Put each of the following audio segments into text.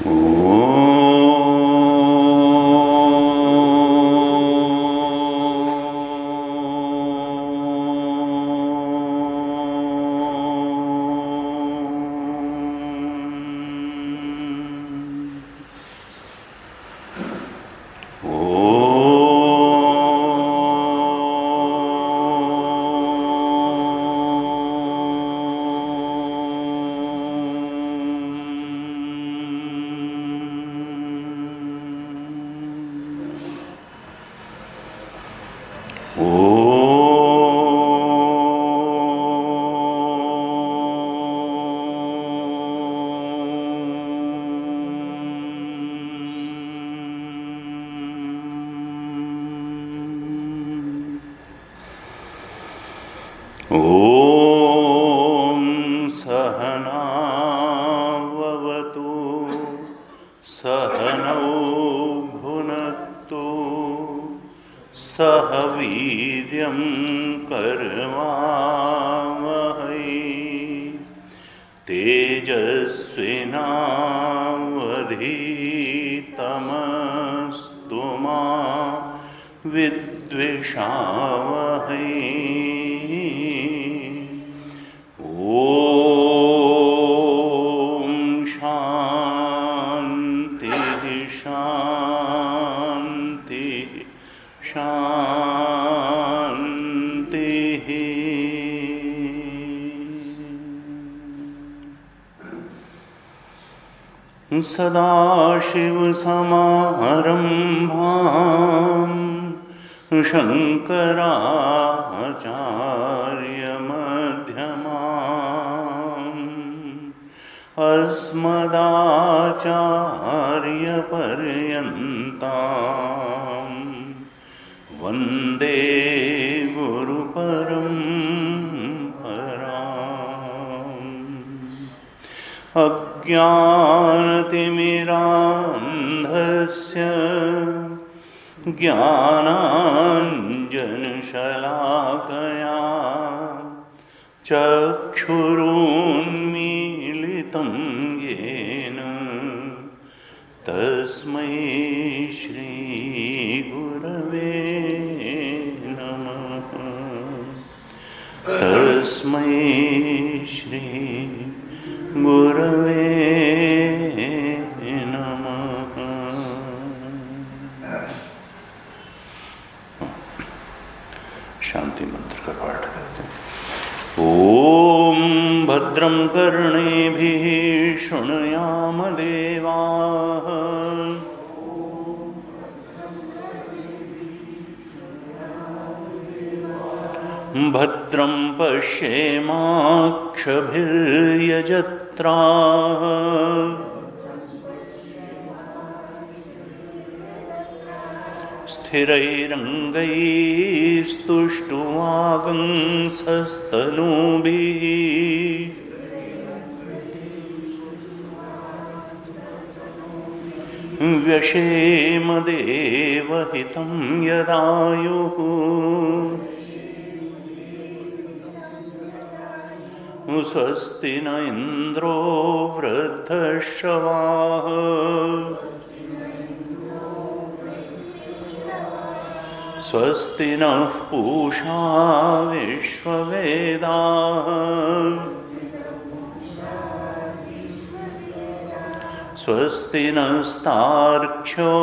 ॐ सहना ववतु सहनौ भुनक्तु सह वीर्यं करवावहै तेजस्विनावधीतमस्तु मा विद्विषावहै। ॐ शान्ति शान्ति शान्तिः। सदाशिवसमारम्भाम् शङ्कराचार्यमध्यमाम् अस्मदाचार्यपर्यन्ताम् वन्दे गुरुपरम्पराम्। अज्ञानतिमिरान्धस्य ज्ञानाञ्जनशलाकया चक्षुरुन्मीलितं येन तस्मै श्रीगुरवे नमः। तस्मै श्रीगुरवे नमः। शांति मंत्र का पाठ करते हैं। ओम भद्रं कर्णेभिः शृणुयाम देवाः भद्रं पश्येमाक्षभिर्यजत्राः स्थिरैरङ्गैस्तुष्टुवागंसस्तनूभिः व्यशेम देवहितं यदायुः स्वस्ति न इन्द्रो वृद्धश्रवाः स्वस्ति नः पूषा विश्ववेदाः स्वस्ति नस्तार्क्ष्यो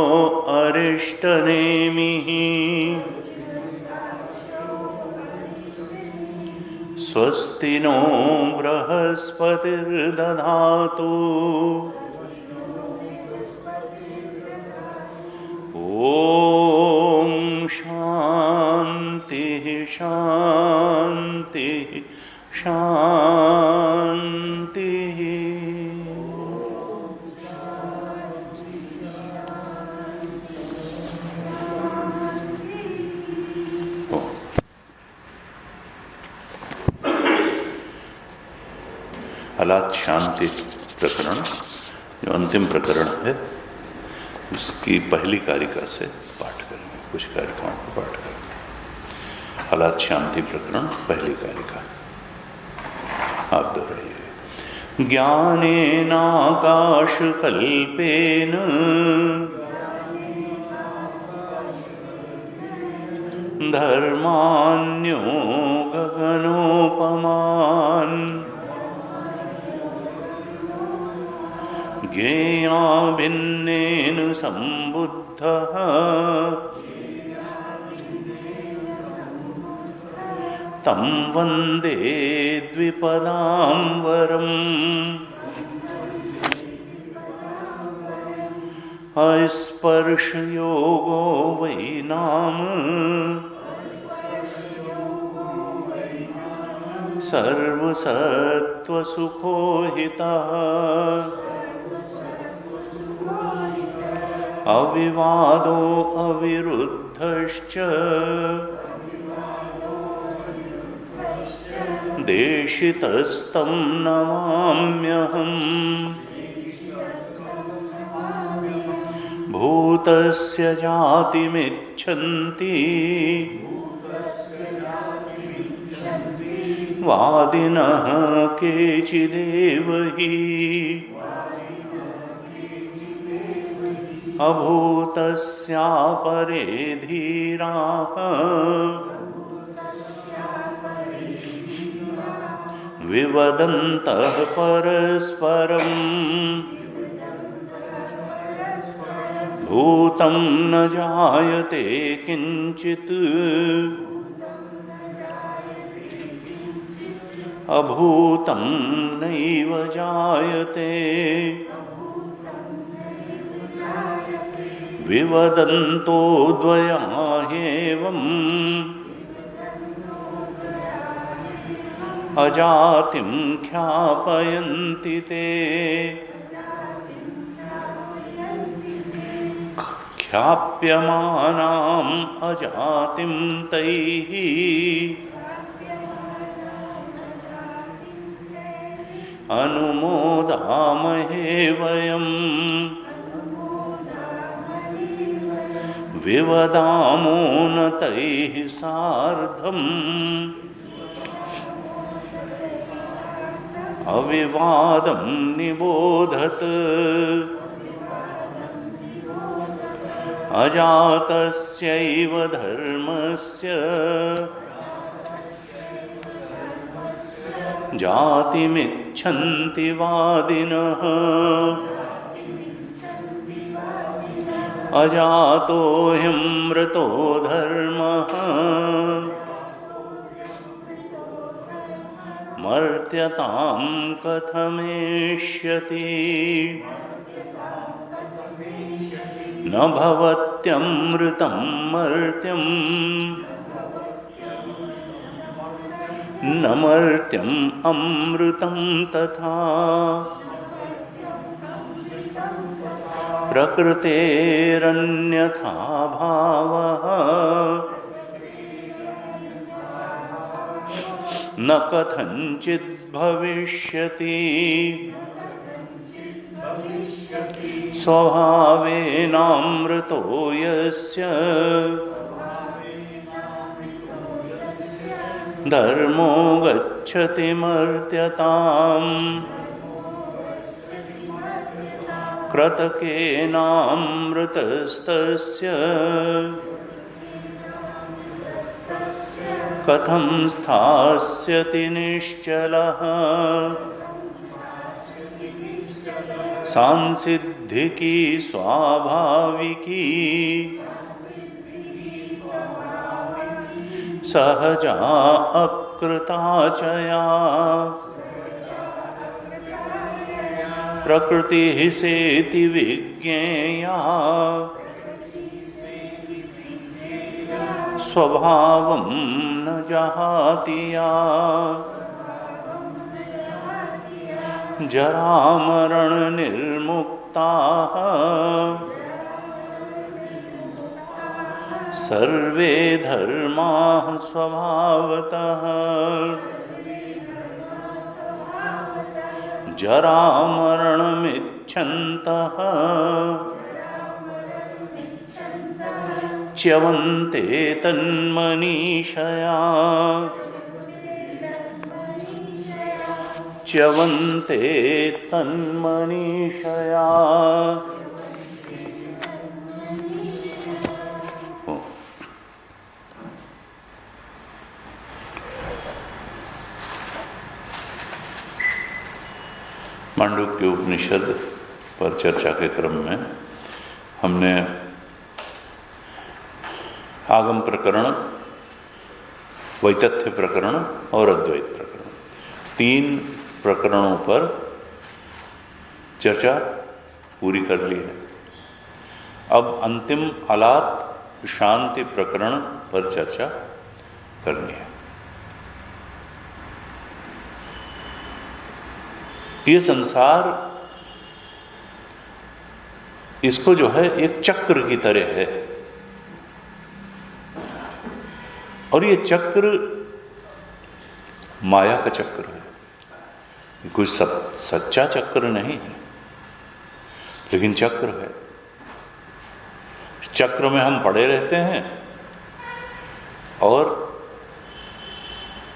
अरिष्टनेमिः स्वस्ति नो बृहस्पतिर्दधातु ॐ शान्तिः शान्तिः शान्तिः। हालात शांति प्रकरण जो अंतिम प्रकरण है उसकी पहली कारिका से पाठ करेंगे, कुछ कारिकाओं को पाठ करेंगे। हालात शांति प्रकरण पहली कारिका आप दोहराइए। ज्ञानेनाकाशकल्पेन धर्मान्यो गगनोपमान् ज्ञेया भिन्नेन सम्बुद्धः तं वन्दे द्विपदाम्बरम् अस्पर्शयोगो वै नाम सर्वसत्त्वसुखोहितः अविवादो अविरुद्धश्च देशितस्तं नमाम्यहम् भूतस्य जातिमिच्छन्ति वादिनः केचिदेव हि अभूतस्यापरे धीराः विवदन्तः परस्परम् भूतं न जायते किंचित् अभूतं नैव जायते विवदन्तो द्वयमाह्येवम् अजातिं ख्यापयन्ति ते ख्याप्यमानाम् अजातिं तैः अनुमोदामहे वयम् विवदामो न तैः सार्धम् अविवादं निबोधत अजातस्यैव धर्मस्य जातिमिच्छन्ति वादिनः अजातो ह्यमृतो धर्मः मर्त्यतां कथमेष्यति न भवत्यमृतं मर्त्यं न मर्त्यम् अमृतं तथा प्रकृतेरन्यथा भावः न कथञ्चित् भविष्यति स्वभावेनामृतो यस्य धर्मो गच्छति मर्त्यताम् कृतकेनामृतस्तस्य कथं स्थास्यति निश्चलः सांसिद्धिकी स्वाभाविकी सहजा अकृता च या प्रकृतिः सेति विज्ञेया स्वभावं न जहाति या जरामरणनिर्मुक्ताः सर्वे धर्माः स्वभावतः जरामरणमिच्छन्तः च्यवन्ते तन्मनीषया च्यवन्ते तन्मनीषया। मांडुक्य उपनिषद पर चर्चा के क्रम में हमने आगम प्रकरण, वैतथ्य प्रकरण और अद्वैत प्रकरण, 3 प्रकरणों पर चर्चा पूरी कर ली है। अब अंतिम अलात शांति प्रकरण पर चर्चा करनी है। ये संसार, इसको जो है एक चक्र की तरह है, और ये चक्र माया का चक्र है। कोई सच्चा चक्र नहीं है, लेकिन चक्र है। चक्र में हम पड़े रहते हैं और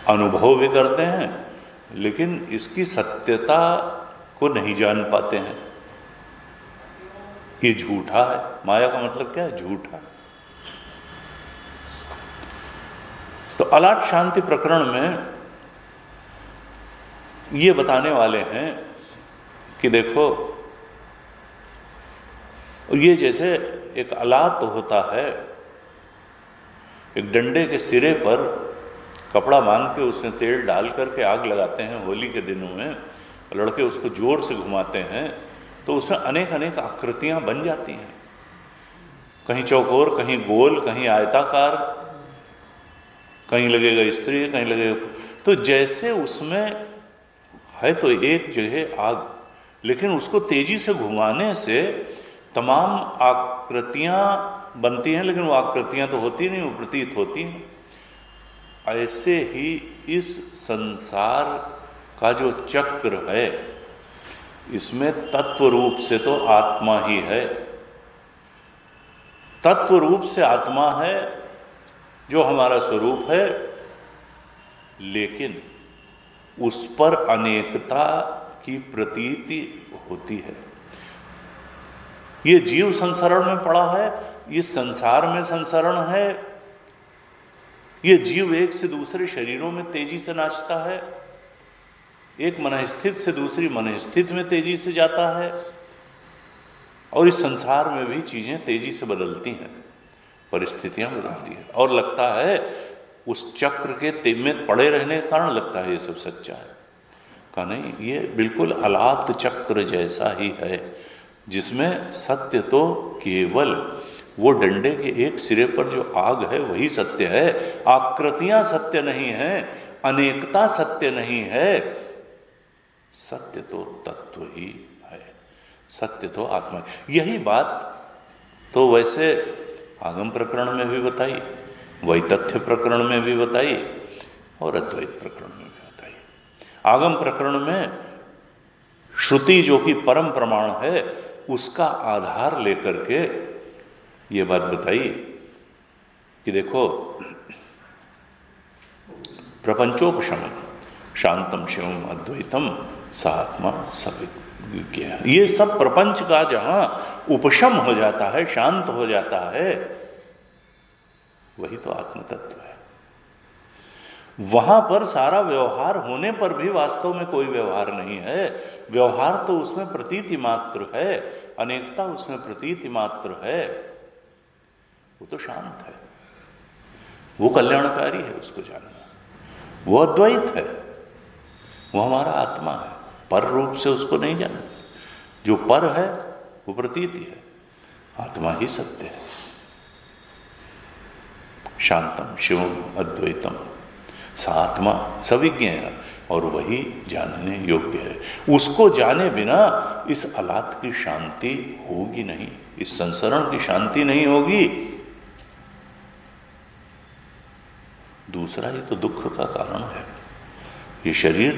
अनुभव भी करते हैं, लेकिन इसकी सत्यता को नहीं जान पाते हैं। ये झूठा है। माया का मतलब क्या है? झूठा। तो अलाट शांति प्रकरण में ये बताने वाले हैं कि देखो, ये जैसे एक अलात होता है, एक डंडे के सिरे पर कपड़ा बांध के उसमें तेल डाल करके आग लगाते हैं होली के दिनों में, लड़के उसको जोर से घुमाते हैं तो उसमें अनेक अनेक आकृतियां बन जाती हैं, कहीं चौकोर, कहीं गोल, कहीं आयताकार, कहीं लगेगा स्त्री, कहीं लगेगा। तो जैसे उसमें है तो एक जगह आग, लेकिन उसको तेजी से घुमाने से तमाम आकृतियां बनती हैं, लेकिन वो आकृतियां तो होती नहीं, वो प्रतीत होती हैं। ऐसे ही इस संसार का जो चक्र है, इसमें तत्व रूप से तो आत्मा ही है। तत्व रूप से आत्मा है जो हमारा स्वरूप है, लेकिन उस पर अनेकता की प्रतीति होती है। ये जीव संसरण में पड़ा है, इस संसार में संसरण है। ये जीव एक से दूसरे शरीरों में तेजी से नाचता है, एक मनस्थित से दूसरी मनस्थित में तेजी से जाता है, और इस संसार में भी चीजें तेजी से बदलती हैं, परिस्थितियां बदलती हैं, और लगता है उस चक्र के में पड़े रहने के कारण लगता है ये सब सच्चा है। कहा नहीं, ये बिल्कुल अलात चक्र जैसा ही है, जिसमें सत्य तो केवल वो डंडे के एक सिरे पर जो आग है वही सत्य है। आकृतियां सत्य नहीं है, अनेकता सत्य नहीं है, सत्य तो तत्व ही है, सत्य तो आत्मा। यही बात तो वैसे आगम प्रकरण में भी बताई, वैतथ्य प्रकरण में भी बताई, और अद्वैत प्रकरण में भी बताई। आगम प्रकरण में श्रुति जो कि परम प्रमाण है, उसका आधार लेकर के ये बात बताई कि देखो, प्रपंचोपशमन शांतम शिवम अद्वैतम सात्मा सविज्ञ। ये सब प्रपंच का जहां उपशम हो जाता है, शांत हो जाता है, वही तो आत्म तत्व है। वहां पर सारा व्यवहार होने पर भी वास्तव में कोई व्यवहार नहीं है। व्यवहार तो उसमें प्रतीति मात्र है, अनेकता उसमें प्रतीति मात्र है। वो तो शांत है, वो कल्याणकारी है, उसको जानना। वो अद्वैत है, वो हमारा आत्मा है, पर रूप से उसको नहीं जानते। जो पर है वो प्रतीति है, आत्मा ही सत्य है। शांतम शिवम अद्वैतम सा आत्मा सविज्ञ है, और वही जानने योग्य है। उसको जाने बिना इस अलात की शांति होगी नहीं, इस संसरण की शांति नहीं होगी। दूसरा, ये तो दुख का कारण है, ये शरीर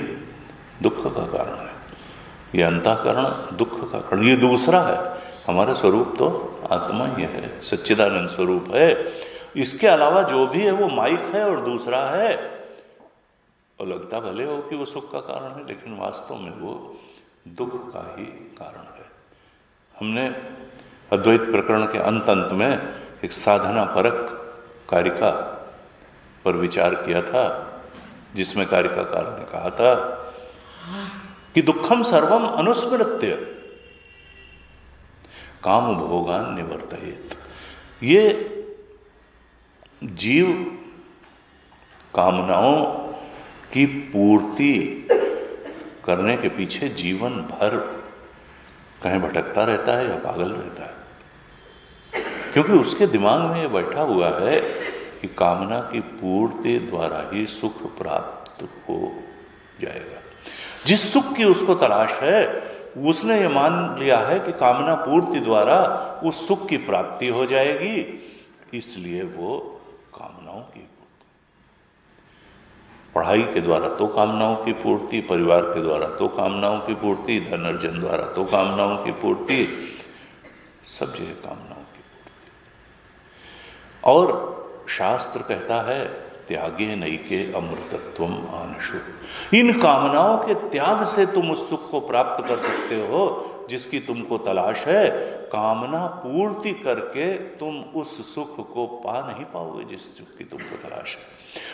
दुख का कारण है, ये अंतःकरण दुख का कारण, ये दूसरा है। हमारा स्वरूप तो आत्मा ही है, सच्चिदानंद स्वरूप है। इसके अलावा जो भी है वो माइक है और दूसरा है, और लगता भले हो कि वो सुख का कारण है, लेकिन वास्तव में वो दुख का ही कारण है। हमने अद्वैत प्रकरण के अंत में एक साधना परक कारिका पर विचार किया था, जिसमें कारिकाकार ने कहा था कि दुखम सर्वम अनुस्मृत्य काम भोगान निवर्तयेत। ये जीव कामनाओं की पूर्ति करने के पीछे जीवन भर कहीं भटकता रहता है या पागल रहता है, क्योंकि उसके दिमाग में ये बैठा हुआ है कि कामना की पूर्ति द्वारा ही सुख प्राप्त हो जाएगा। जिस सुख की उसको तलाश है, उसने ये मान लिया है कि कामना पूर्ति द्वारा उस सुख की प्राप्ति हो जाएगी, इसलिए वो कामनाओं की पूर्ति, पढ़ाई के द्वारा तो कामनाओं की पूर्ति, परिवार के द्वारा तो कामनाओं की पूर्ति, धन अर्जन द्वारा तो कामनाओं की पूर्ति, सब जगह कामनाओं की पूर्ति। और शास्त्र कहता है त्यागे नैके अमृतत्वम आनशु। इन कामनाओं के त्याग से तुम उस सुख को प्राप्त कर सकते हो जिसकी तुमको तलाश है। कामना पूर्ति करके तुम उस सुख को पा नहीं पाओगे जिस सुख की तुमको तलाश है।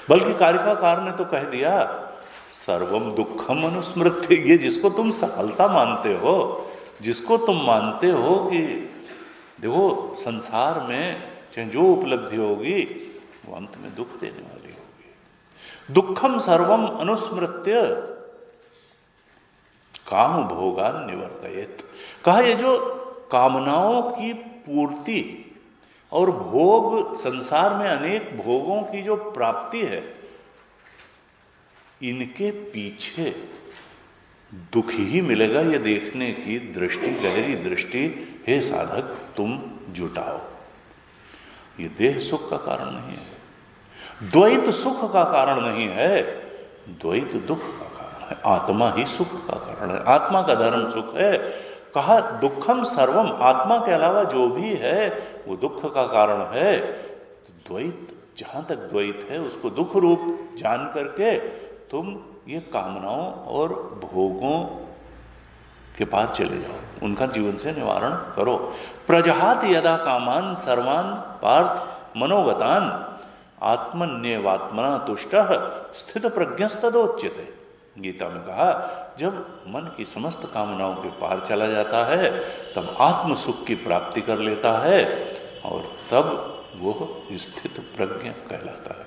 बल्कि कारिकाकार ने तो कह दिया सर्वम दुखम अनुस्मृत्य। ये जिसको तुम सफलता मानते हो, जिसको तुम मानते हो कि देखो संसार में चाहे जो उपलब्धि होगी वो अंत में दुख देने वाली होगी। दुखम सर्वम अनुस्मृत्य काम भोगान निवर्तयेत। कहा ये जो कामनाओं की पूर्ति और भोग, संसार में अनेक भोगों की जो प्राप्ति है, इनके पीछे दुख ही मिलेगा। ये देखने की दृष्टि, गहरी दृष्टि हे साधक तुम जुटाओ। ये देह सुख का कारण नहीं है, द्वैत सुख का कारण नहीं है, द्वैत दुख का कारण है। आत्मा ही सुख का कारण है, आत्मा का धर्म सुख है। कहा दुखम सर्वम, आत्मा के अलावा जो भी है वो दुख का कारण है। तो द्वैत, जहां तक द्वैत है उसको दुख रूप जान करके तुम ये कामनाओं और भोगों के पार चले जाओ, उनका जीवन से निवारण करो। प्रजहात यदा कामान सर्वान पार्थ मनोगतान आत्मन्यवात्मना तुष्टः स्थित प्रज्ञस्तदोच्यते। गीता में कहा जब मन की समस्त कामनाओं के पार चला जाता है तब आत्म सुख की प्राप्ति कर लेता है और तब वो स्थित प्रज्ञ कहलाता है।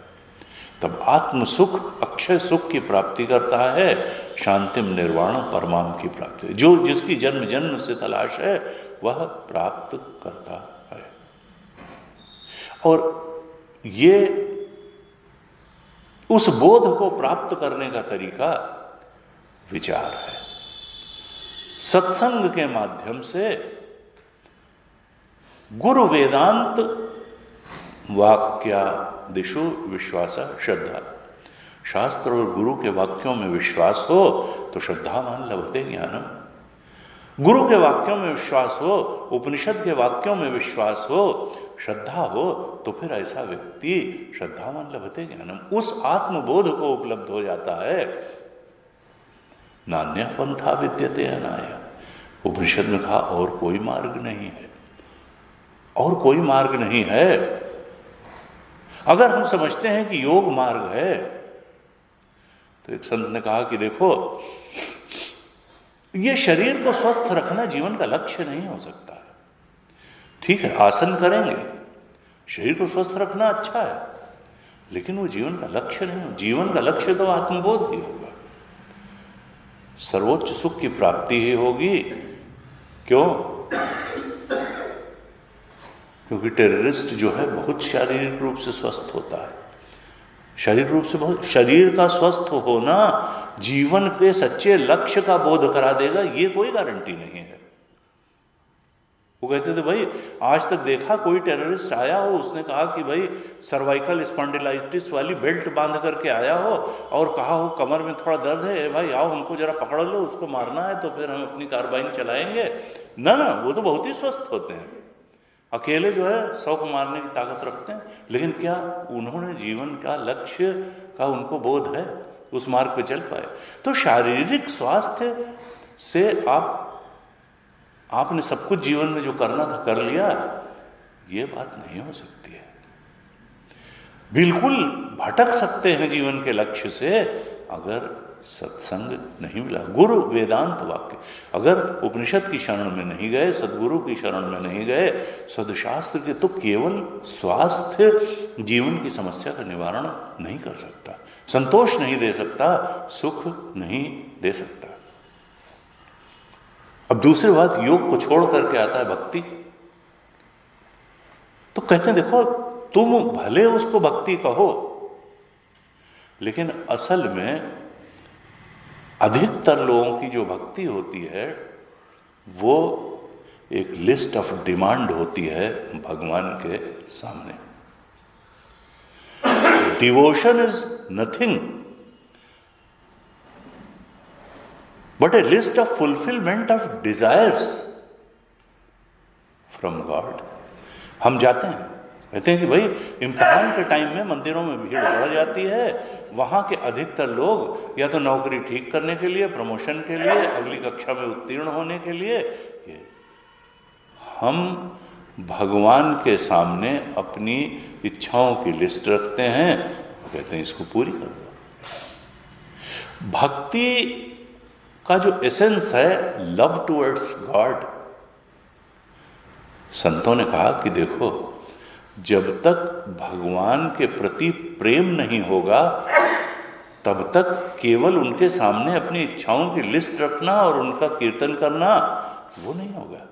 तब आत्म सुख, अक्षय सुख की प्राप्ति करता है, शांतिम निर्वाण परमाम की प्राप्ति, जो जिसकी जन्म जन्म से तलाश है वह प्राप्त करता है। और ये उस बोध को प्राप्त करने का तरीका विचार है। सत्संग के माध्यम से गुरु वेदांत वाक्यादिषु विश्वास श्रद्धा। शास्त्र और गुरु के वाक्यों में विश्वास हो तो श्रद्धावान लभते ज्ञानम। गुरु के वाक्यों में विश्वास हो, उपनिषद के वाक्यों में विश्वास हो, श्रद्धा हो तो फिर ऐसा व्यक्ति श्रद्धावान लभते ज्ञानम, उस आत्मबोध को उपलब्ध हो जाता है। नान्य पंथा विद्यते अनाय। उपनिषद में कहा और कोई मार्ग नहीं है, और कोई मार्ग नहीं है। अगर हम समझते हैं कि योग मार्ग है तो एक संत ने कहा कि देखो ये शरीर को स्वस्थ रखना जीवन का लक्ष्य नहीं हो सकता है। ठीक है, आसन करेंगे, शरीर को स्वस्थ रखना अच्छा है, लेकिन वो जीवन का लक्ष्य नहीं हो। जीवन का लक्ष्य तो आत्मबोध ही होगा, सर्वोच्च सुख की प्राप्ति ही होगी। क्यों? क्योंकि टेररिस्ट जो है बहुत शारीरिक रूप से स्वस्थ होता है, शारीरिक रूप से बहुत। शरीर का स्वस्थ होना जीवन के सच्चे लक्ष्य का बोध करा देगा, ये कोई गारंटी नहीं है। वो कहते थे भाई आज तक देखा कोई टेररिस्ट आया हो, उसने कहा कि भाई सर्वाइकल स्पॉन्डिलाइटिस वाली बेल्ट बांध करके आया हो और कहा हो कमर में थोड़ा दर्द है, भाई आओ हमको जरा पकड़ लो, उसको मारना है तो फिर हम अपनी कार्बाइन चलाएंगे। ना, वो तो बहुत ही स्वस्थ होते हैं, अकेले जो है 100 को मारने की ताकत रखते हैं। लेकिन क्या उन्होंने जीवन का लक्ष्य का उनको बोध है? उस मार्ग पे चल पाए। तो शारीरिक स्वास्थ्य से आपने सब कुछ जीवन में जो करना था कर लिया, ये बात नहीं हो सकती है। बिल्कुल भटक सकते हैं जीवन के लक्ष्य से अगर सत्संग नहीं मिला। गुरु वेदांत वाक्य, अगर उपनिषद की शरण में नहीं गए, सदगुरु की शरण में नहीं गए, सदशास्त्र के, तो केवल स्वास्थ्य जीवन की समस्या का निवारण नहीं कर सकता, संतोष नहीं दे सकता, सुख नहीं दे सकता। अब दूसरी बात, योग को छोड़ करके आता है भक्ति। तो कहते हैं देखो, तुम भले उसको भक्ति कहो, लेकिन असल में अधिकतर लोगों की जो भक्ति होती है वो एक लिस्ट ऑफ डिमांड होती है भगवान के सामने। Devotion is nothing but A list of fulfilment of desires from God. हम जाते हैं, कहते हैं कि भाई इम्तिहान के टाइम में मंदिरों में भीड़ बढ़ जाती है, वहाँ के अधिकतर लोग या तो नौकरी ठीक करने के लिए, प्रमोशन के लिए, अगली कक्षा में उत्तीर्ण होने के लिए, हम भगवान के सामने अपनी इच्छाओं की लिस्ट रखते हैं, कहते हैं इसको पूरी कर दो। भक्ति का जो एसेंस है लव टुवर्ड्स गॉड। संतों ने कहा कि देखो, जब तक भगवान के प्रति प्रेम नहीं होगा तब तक केवल उनके सामने अपनी इच्छाओं की लिस्ट रखना और उनका कीर्तन करना वो नहीं होगा।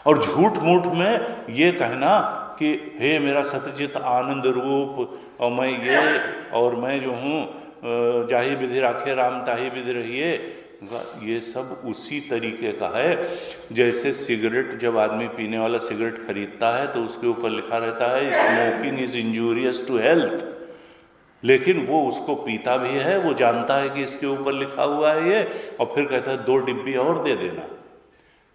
और झूठ मूठ में ये कहना कि हे मेरा सतचित आनंद रूप, और मैं ये, और मैं जो हूँ जाहि विधि राखे राम ताहि विधि रहिए, ये सब उसी तरीके का है जैसे सिगरेट, जब आदमी पीने वाला सिगरेट खरीदता है तो उसके ऊपर लिखा रहता है smoking is injurious to health, लेकिन वो उसको पीता भी है, वो जानता है कि इसके ऊपर लिखा हुआ है ये, और फिर कहता है 2 डिब्बी और दे देना।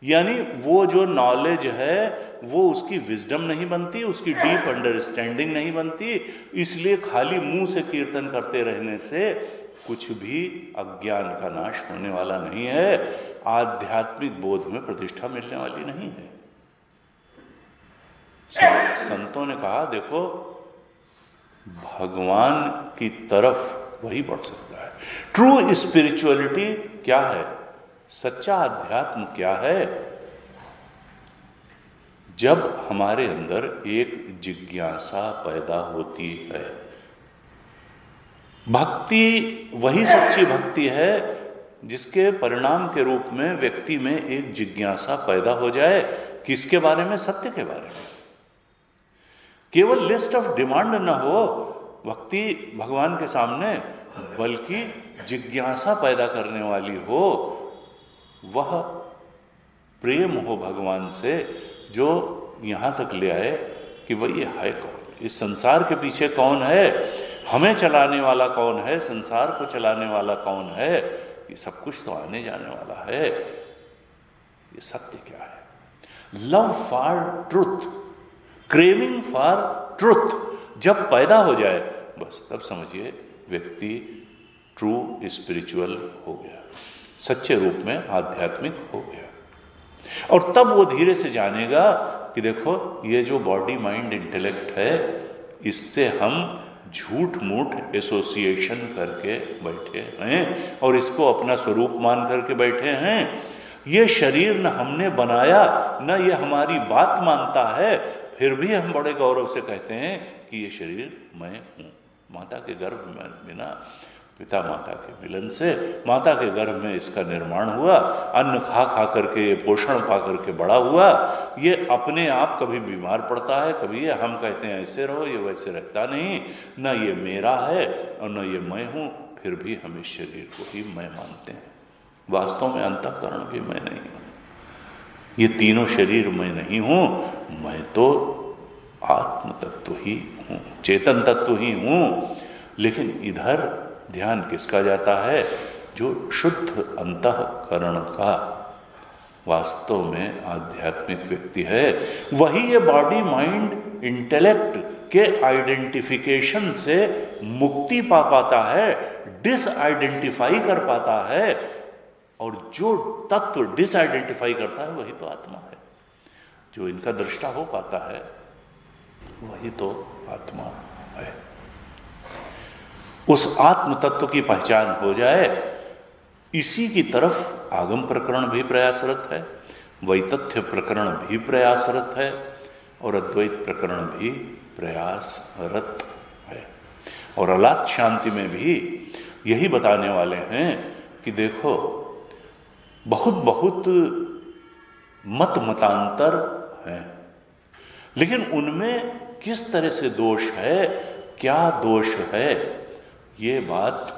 यानी वो जो नॉलेज है वो उसकी विजडम नहीं बनती, उसकी डीप अंडरस्टैंडिंग नहीं बनती। इसलिए खाली मुंह से कीर्तन करते रहने से कुछ भी अज्ञान का नाश होने वाला नहीं है, आध्यात्मिक बोध में प्रतिष्ठा मिलने वाली नहीं है। संतों ने कहा देखो, भगवान की तरफ वही बढ़ सकता है। ट्रू स्पिरिचुअलिटी क्या है, सच्चा अध्यात्म क्या है? जब हमारे अंदर एक जिज्ञासा पैदा होती है। भक्ति वही सच्ची भक्ति है जिसके परिणाम के रूप में व्यक्ति में एक जिज्ञासा पैदा हो जाए। किसके बारे में? सत्य के बारे में। केवल लिस्ट ऑफ डिमांड न हो भक्ति भगवान के सामने, बल्कि जिज्ञासा पैदा करने वाली हो, वह प्रेम हो भगवान से, जो यहाँ तक ले आए कि भाई ये है कौन, इस संसार के पीछे कौन है, हमें चलाने वाला कौन है, संसार को चलाने वाला कौन है, ये सब कुछ तो आने जाने वाला है, ये सत्य क्या है। Love for truth, craving for truth जब पैदा हो जाए, बस तब समझिए व्यक्ति ट्रू स्पिरिचुअल हो गया, सच्चे रूप में आध्यात्मिक हो गया। और तब वो धीरे से जानेगा कि देखो ये जो बॉडी माइंड इंटेलेक्ट है, इससे हम झूठ मूठ एसोसिएशन करके बैठे हैं और इसको अपना स्वरूप मान करके बैठे हैं। ये शरीर न हमने बनाया, न ये हमारी बात मानता है, फिर भी हम बड़े गौरव से कहते हैं कि ये शरीर मैं हूँ। माता के गर्भ में बिना पिता माता के मिलन से माता के गर्भ में इसका निर्माण हुआ, अन्न खा खा करके, पोषण पा करके बड़ा हुआ। ये अपने आप कभी बीमार पड़ता है, कभी ये हम कहते हैं ऐसे रहो, ये वैसे रहता नहीं, न ये मेरा है और न ये मैं हूँ, फिर भी हम इस शरीर को ही मैं मानते हैं। वास्तव में अंतःकरण भी मैं नहीं हूँ, ये तीनों शरीर मैं नहीं हूँ, मैं तो आत्म तत्व ही हूँ, चेतन तत्व ही हूँ। लेकिन इधर ध्यान किसका जाता है? जो शुद्ध अंतःकरण का वास्तव में आध्यात्मिक व्यक्ति है, वही ये बॉडी माइंड इंटेलेक्ट के आइडेंटिफिकेशन से मुक्ति पा पाता है, डिसआइडेंटिफाई कर पाता है, और जो तत्व डिसआइडेंटिफाई करता है वही तो आत्मा है। जो इनका दृष्टा हो पाता है वही तो आत्मा है। उस आत्म तत्व की पहचान हो जाए, इसी की तरफ आगम प्रकरण भी प्रयासरत है, वैतथ्य प्रकरण भी प्रयासरत है, और अद्वैत प्रकरण भी प्रयासरत है। और अलात शांति में भी यही बताने वाले हैं कि देखो, बहुत बहुत मत मतांतर हैं, लेकिन उनमें किस तरह से दोष है, क्या दोष है, ये बात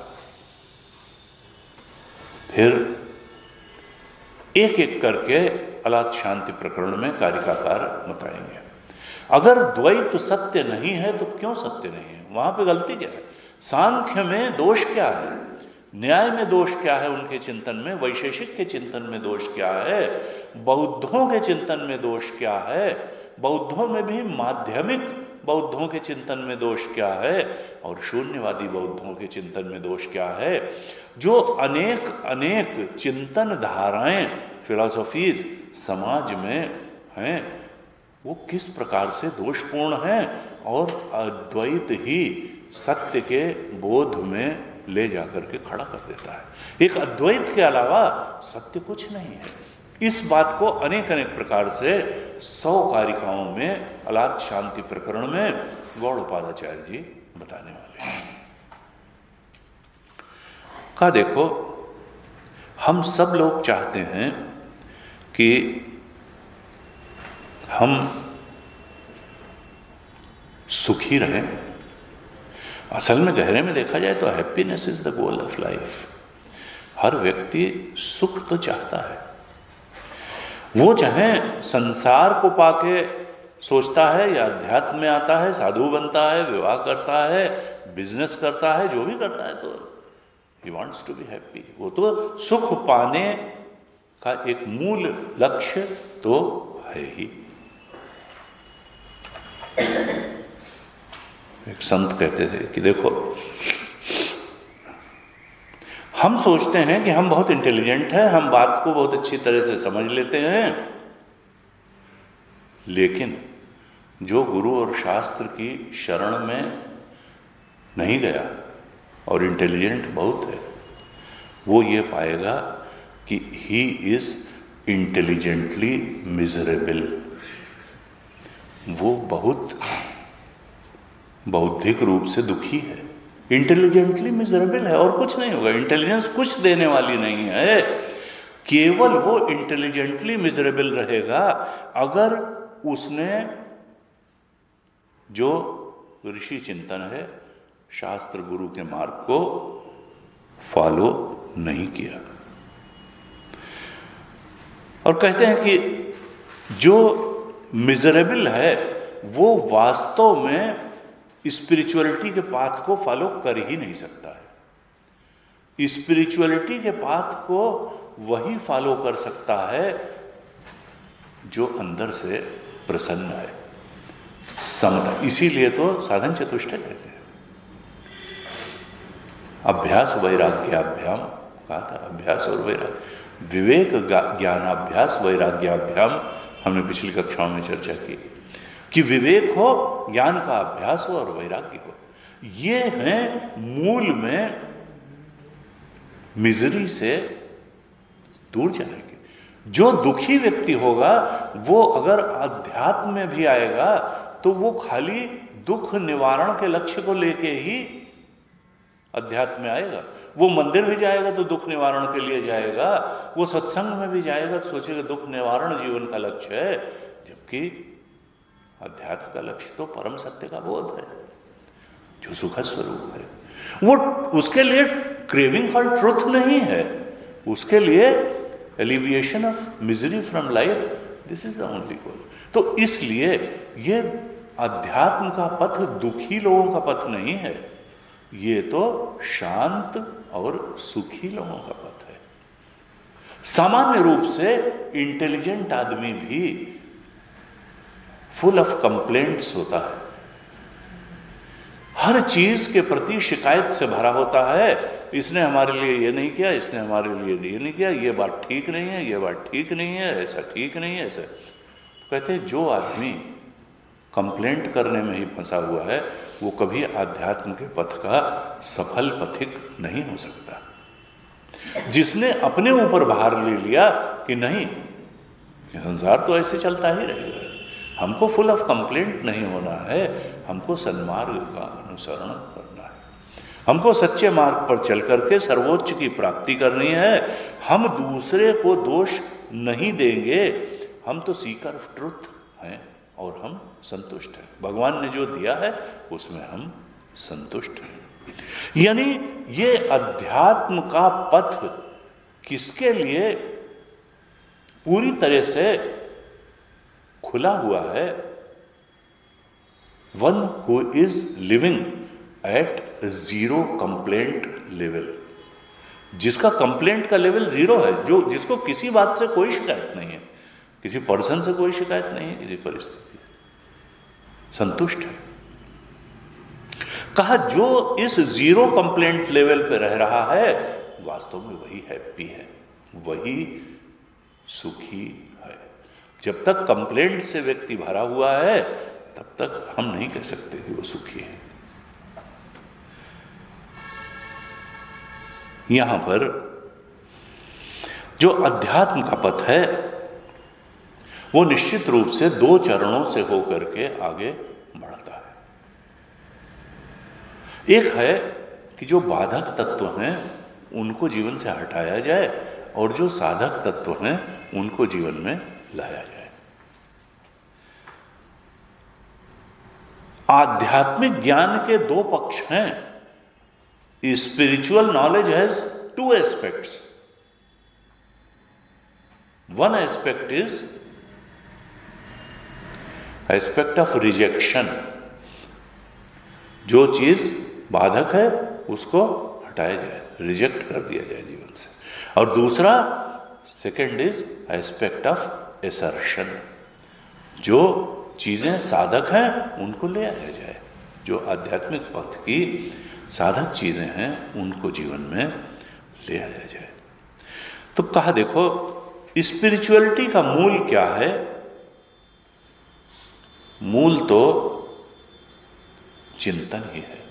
फिर एक एक करके अलात शांति प्रकरण में कारिकाकार बताएंगे। अगर द्वैत सत्य नहीं है तो क्यों सत्य नहीं है, वहां पे गलती क्या है? सांख्य में दोष क्या है, न्याय में दोष क्या है, उनके चिंतन में, वैशेषिक के चिंतन में दोष क्या है, बौद्धों के चिंतन में दोष क्या है, बौद्धों में भी माध्यमिक बौद्धों के चिंतन में दोष क्या है, और शून्यवादी बौद्धों के चिंतन में दोष क्या है। जो अनेक अनेक चिंतन धाराएं, फिलॉसफीज समाज में हैं, वो किस प्रकार से दोषपूर्ण हैं, और अद्वैत ही सत्य के बोध में ले जाकर के खड़ा कर देता है। एक अद्वैत के अलावा सत्य कुछ नहीं है। इस बात को अनेक अनेक प्रकार से 100 कारिकाओं में अलात शांति प्रकरण में गौड़पादाचार्य जी बताने वाले हैं। का देखो, हम सब लोग चाहते हैं कि हम सुखी रहें। असल में गहरे में देखा जाए तो happiness is the goal of life. हर व्यक्ति सुख तो चाहता है, वो चाहे संसार को पाके सोचता है या अध्यात्म में आता है, साधु बनता है, विवाह करता है, बिजनेस करता है, जो भी करता है, तो he wants to be happy। वो तो सुख पाने का एक मूल लक्ष्य तो है ही। एक संत कहते थे कि देखो, हम सोचते हैं कि हम बहुत इंटेलिजेंट हैं, हम बात को बहुत अच्छी तरह से समझ लेते हैं, लेकिन जो गुरु और शास्त्र की शरण में नहीं गया और इंटेलिजेंट बहुत है, वो ये पाएगा कि ही इज इंटेलिजेंटली मिजरेबल। वो बहुत बौद्धिक रूप से दुखी है, इंटेलिजेंटली मिजरेबल है, और कुछ नहीं होगा। इंटेलिजेंस कुछ देने वाली नहीं है, केवल वो इंटेलिजेंटली मिजरेबल रहेगा अगर उसने जो ऋषि चिंतन है, शास्त्र गुरु के मार्ग को फॉलो नहीं किया। और कहते हैं कि जो मिजरेबल है वो वास्तव में स्पिरिचुअलिटी के पाथ को फॉलो कर ही नहीं सकता है। स्पिरिचुअलिटी के पाथ को वही फॉलो कर सकता है जो अंदर से प्रसन्न है, समता। इसीलिए तो साधन चतुष्टय कहते हैं। अभ्यास वैराग्याभ्याम कहा था, अभ्यास और वैराग्य, विवेक ज्ञानाभ्यास वैराग्याभ्याम हमने पिछली कक्षाओं में चर्चा की कि विवेक हो, ज्ञान का अभ्यास हो और वैराग्य हो। ये हैं मूल में मिजरी से दूर जाने के। जो दुखी व्यक्ति होगा वो अगर अध्यात्म में भी आएगा तो वो खाली दुख निवारण के लक्ष्य को लेके ही अध्यात्म में आएगा। वो मंदिर भी जाएगा तो दुख निवारण के लिए जाएगा, वो सत्संग में भी जाएगा तो सोचेगा दुख निवारण जीवन का लक्ष्य है, जबकि अध्यात्म का लक्ष्य तो परम सत्य का बोध है जो सुख स्वरूप है। वो उसके लिए क्रेविंग फॉर ट्रुथ नहीं है, उसके लिए alleviation of misery from life, this is the only goal. तो इसलिए ये अध्यात्म का पथ दुखी लोगों का पथ नहीं है, ये तो शांत और सुखी लोगों का पथ है। सामान्य रूप से इंटेलिजेंट आदमी भी फुल ऑफ कंप्लेंट्स होता है, हर चीज के प्रति शिकायत से भरा होता है। इसने हमारे लिए ये नहीं किया, इसने हमारे लिए ये नहीं किया, ये बात ठीक नहीं है, ये बात ठीक नहीं है, ऐसा ठीक नहीं है, ऐसा। तो कहते हैं जो आदमी कंप्लेंट करने में ही फंसा हुआ है वो कभी आध्यात्म के पथ का सफल पथिक नहीं हो सकता। जिसने अपने ऊपर भार ले लिया कि नहीं, संसार तो ऐसे चलता ही रहेगा, हमको फुल ऑफ कंप्लेंट नहीं होना है, हमको सन्मार्ग का अनुसरण करना है, हमको सच्चे मार्ग पर चल करके सर्वोच्च की प्राप्ति करनी है, हम दूसरे को दोष नहीं देंगे, हम तो सीकर ऑफ ट्रुथ हैं और हम संतुष्ट हैं। भगवान ने जो दिया है उसमें हम संतुष्ट हैं। यानी ये अध्यात्म का पथ किसके लिए पूरी तरह से खुला हुआ है? One who is living at zero complaint level, जिसका कंप्लेंट का लेवल जीरो है, जो जिसको किसी बात से कोई शिकायत नहीं है, किसी पर्सन से कोई शिकायत नहीं है, किसी परिस्थिति, संतुष्ट है। कहा जो इस जीरो कंप्लेंट लेवल पे रह रहा है वास्तव में वही हैप्पी है, वही सुखी है। जब तक कंप्लेंट से व्यक्ति भरा हुआ है तब तक हम नहीं कह सकते कि वो सुखी है। यहां पर जो अध्यात्म का पथ है वो निश्चित रूप से दो चरणों से होकर के आगे बढ़ता है। एक है कि जो बाधक तत्व हैं उनको जीवन से हटाया जाए और जो साधक तत्व हैं उनको जीवन में लाया जाए। आध्यात्मिक ज्ञान के दो पक्ष हैं। Spiritual knowledge has two aspects. One aspect is aspect of rejection, जो चीज बाधक है उसको हटाया जाए, रिजेक्ट कर दिया जाए जीवन से। और दूसरा second is aspect of assertion, जो चीजें साधक हैं उनको ले आया जाए, जो आध्यात्मिक पथ की साधक चीजें हैं उनको जीवन में ले आया जाए। तो कहा देखो स्पिरिचुअलिटी का मूल क्या है? मूल तो चिंतन ही है।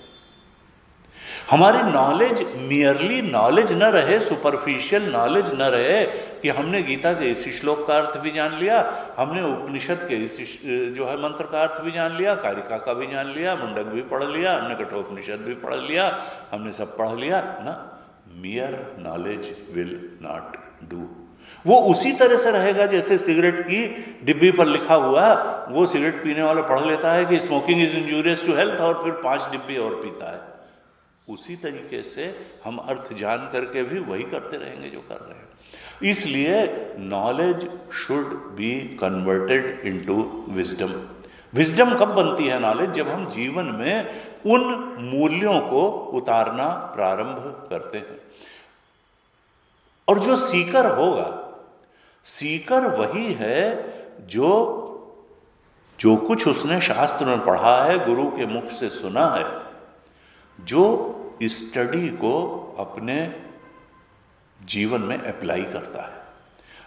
हमारी नॉलेज मियरली नॉलेज न रहे, सुपरफिशियल नॉलेज न रहे कि हमने गीता के इस श्लोक का अर्थ भी जान लिया, हमने उपनिषद के इस जो है मंत्र का अर्थ भी जान लिया, कारिका का भी जान लिया, मुंडक भी पढ़ लिया, हमने कठोपनिषद भी पढ़ लिया, हमने सब पढ़ लिया ना। मियर नॉलेज विल नॉट डू। वो उसी तरह से रहेगा जैसे सिगरेट की डिब्बी पर लिखा हुआ, वो सिगरेट पीने वाला पढ़ लेता है कि smoking is injurious to health और फिर 5 डिब्बी और पीता है। उसी तरीके से हम अर्थ जान करके भी वही करते रहेंगे जो कर रहे हैं। इसलिए knowledge should be converted into wisdom. Wisdom कब बनती है नॉलेज? जब हम जीवन में उन मूल्यों को उतारना प्रारंभ करते हैं। और जो सीकर होगा, सीकर वही है जो कुछ उसने शास्त्र में पढ़ा है, गुरु के मुख से सुना है, जो स्टडी को अपने जीवन में अप्लाई करता है।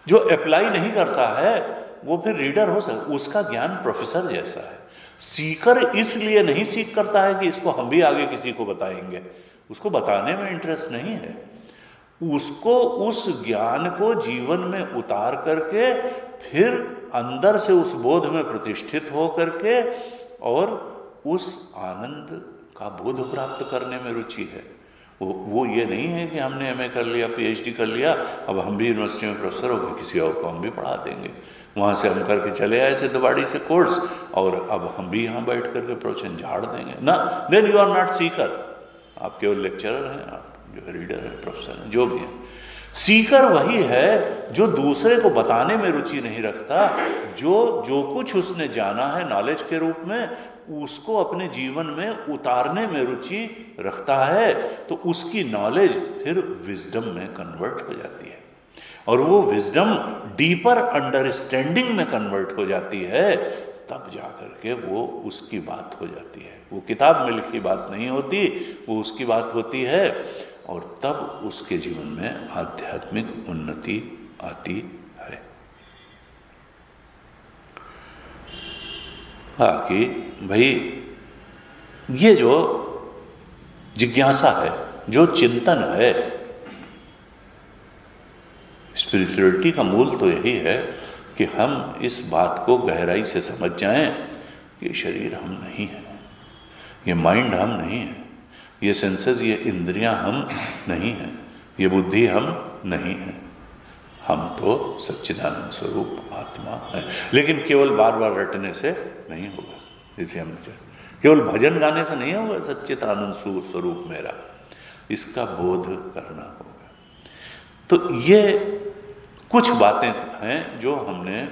जो अप्लाई नहीं करता है वो फिर रीडर हो सकता, उसका ज्ञान प्रोफेसर जैसा है। सीकर इसलिए नहीं सीख करता है कि इसको हम भी आगे किसी को बताएंगे, उसको बताने में इंटरेस्ट नहीं है। उसको उस ज्ञान को जीवन में उतार करके फिर अंदर से उस बोध में प्रतिष्ठित हो करके और उस आनंद का बोध प्राप्त करने में रुचि है। वो ये नहीं है कि हमने एमए कर लिया, पीएचडी कर लिया, अब हम भी यूनिवर्सिटी में प्रोफेसर हो गए, किसी और को हम भी पढ़ा देंगे। वहाँ से हम करके चले आए सिद्धवाड़ी से कोर्स और अब हम भी यहाँ बैठ करके प्रवचन झाड़ देंगे ना। Then you are not seeker, आप केवल लेक्चरर हैं, आप जो है रीडर है, प्रोफेसर है, जो भी है। सीकर वही है जो दूसरे को बताने में रुचि नहीं रखता, जो कुछ उसने जाना है नॉलेज के रूप में उसको अपने जीवन में उतारने में रुचि रखता है, तो उसकी नॉलेज फिर विजडम में कन्वर्ट हो जाती है और वो विजडम डीपर अंडरस्टैंडिंग में कन्वर्ट हो जाती है। तब जाकर के वो उसकी बात हो जाती है। वो किताब में लिखी बात नहीं होती, वो उसकी बात होती है, और तब उसके जीवन में आध्यात्मिक उन्नति आती है। बाकी भाई ये जो जिज्ञासा है, जो चिंतन है, स्पिरिचुअलिटी का मूल तो यही है कि हम इस बात को गहराई से समझ जाएं कि शरीर हम नहीं हैं, ये माइंड हम नहीं है, ये सेंसेस, ये इंद्रियां हम नहीं हैं, ये बुद्धि हम नहीं है, हम तो सच्चिदानंद स्वरूप आत्मा है। लेकिन केवल बार बार रटने से नहीं होगा, जिसे हम केवल भजन गाने से नहीं होगा सच्चिदानंद स्वरूप मेरा, इसका बोध करना होगा। तो ये कुछ बातें हैं जो हमने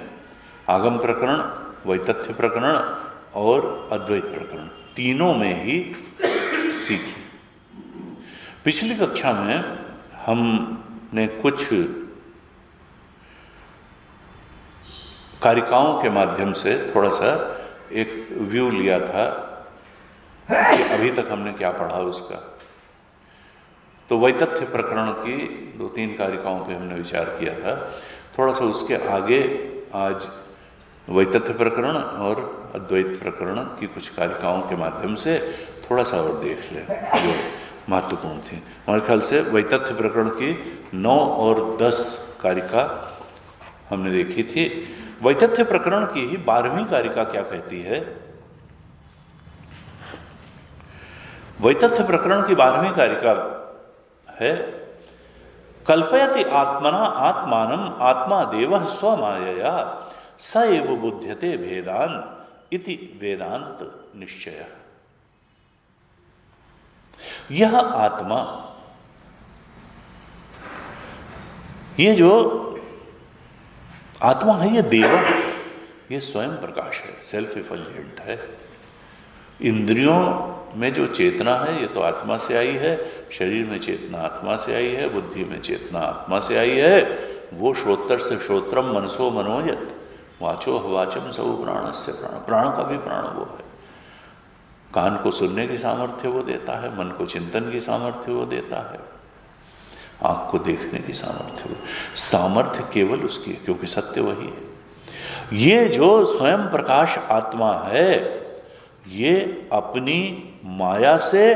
आगम प्रकरण, वैतथ्य प्रकरण और अद्वैत प्रकरण तीनों में ही सीखी। पिछली कक्षा में हमने कुछ कारिकाओं के माध्यम से थोड़ा सा एक व्यू लिया था कि अभी तक हमने क्या पढ़ा उसका। तो वैतथ्य प्रकरण की 2-3 कारिकाओं पे हमने विचार किया था। थोड़ा सा उसके आगे आज वैतथ्य प्रकरण और अद्वैत प्रकरण की कुछ कारिकाओं के माध्यम से थोड़ा सा और देख लें जो महत्वपूर्ण थी। हमारे ख्याल से वैतथ्य प्रकरण की 9 और 10 कारिका हमने देखी थी। वैतथ्य प्रकरण की ही 12वीं कारिका क्या कहती है? वैतथ्य प्रकरण की 12वीं कारिका है, कल्पयति आत्मना आत्मानम आत्मा देवः स्वमायया स एव बुध्यते भेदान इति वेदांत निश्चय। यह आत्मा, ये जो आत्मा है, ये देवा है, ये स्वयं प्रकाश है, सेल्फ इफल्जेंट है। इंद्रियों में जो चेतना है ये तो आत्मा से आई है, शरीर में चेतना आत्मा से आई है, बुद्धि में चेतना आत्मा से आई है। वो श्रोत्र से श्रोत्रम मनसो मनोयत वाचो वाचम सब प्राणस्य प्राण, प्राण का भी प्राण वो है। कान को सुनने की सामर्थ्य वो देता है, मन को चिंतन की सामर्थ्य वो देता है, आंख को देखने की सामर्थ्य वो, सामर्थ्य केवल उसकी है क्योंकि सत्य वही है। ये जो स्वयं प्रकाश आत्मा है ये अपनी माया से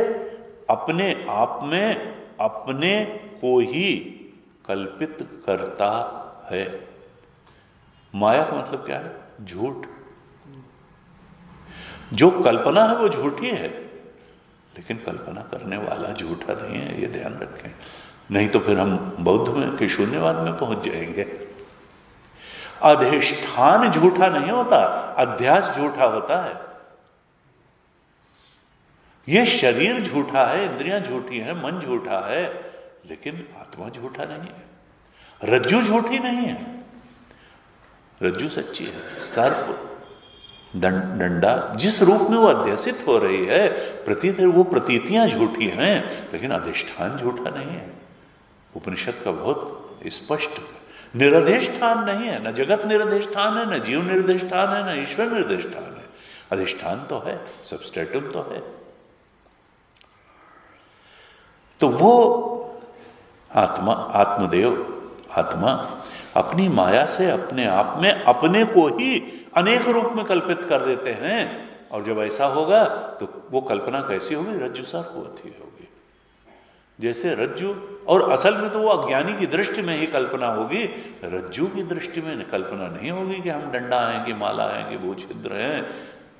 अपने आप में अपने को ही कल्पित करता है। माया का मतलब क्या है? झूठ। जो कल्पना है वो झूठी है, लेकिन कल्पना करने वाला झूठा नहीं है, ये ध्यान रखें। नहीं तो फिर हम बौद्ध में कि शून्यवाद में पहुंच जाएंगे। अधिष्ठान झूठा नहीं होता, अध्यास झूठा होता है। यह शरीर झूठा है, इंद्रियां झूठी हैं, मन झूठा है, लेकिन आत्मा झूठा नहीं है। रज्जु झूठी नहीं है, रज्जु सच्ची है। सर्प, डंडा जिस रूप में वो अध्यासित हो रही है, प्रतीत है, वो प्रतीतियां झूठी हैं, लेकिन अधिष्ठान झूठा नहीं है। उपनिषद का बहुत स्पष्ट निरधिष्ठान नहीं है, न जगत निरधिष्ठान है, न जीव निरधिष्ठान है, न ईश्वर निरधिष्ठान है। अधिष्ठान तो है, सबस्ट्रेटम तो है। तो वो आत्मा, आत्मदेव, आत्मा अपनी माया से अपने आप में अपने को ही अनेक रूप में कल्पित कर देते हैं। और जब ऐसा होगा तो वो कल्पना कैसी होगी? रज्जु सर्पवती होगी। जैसे रज्जु, और असल में तो वो अज्ञानी की दृष्टि में ही कल्पना होगी, रज्जु की दृष्टि में कल्पना नहीं होगी कि हम डंडा हैं, कि माला है, कि वो छिद्र हैं,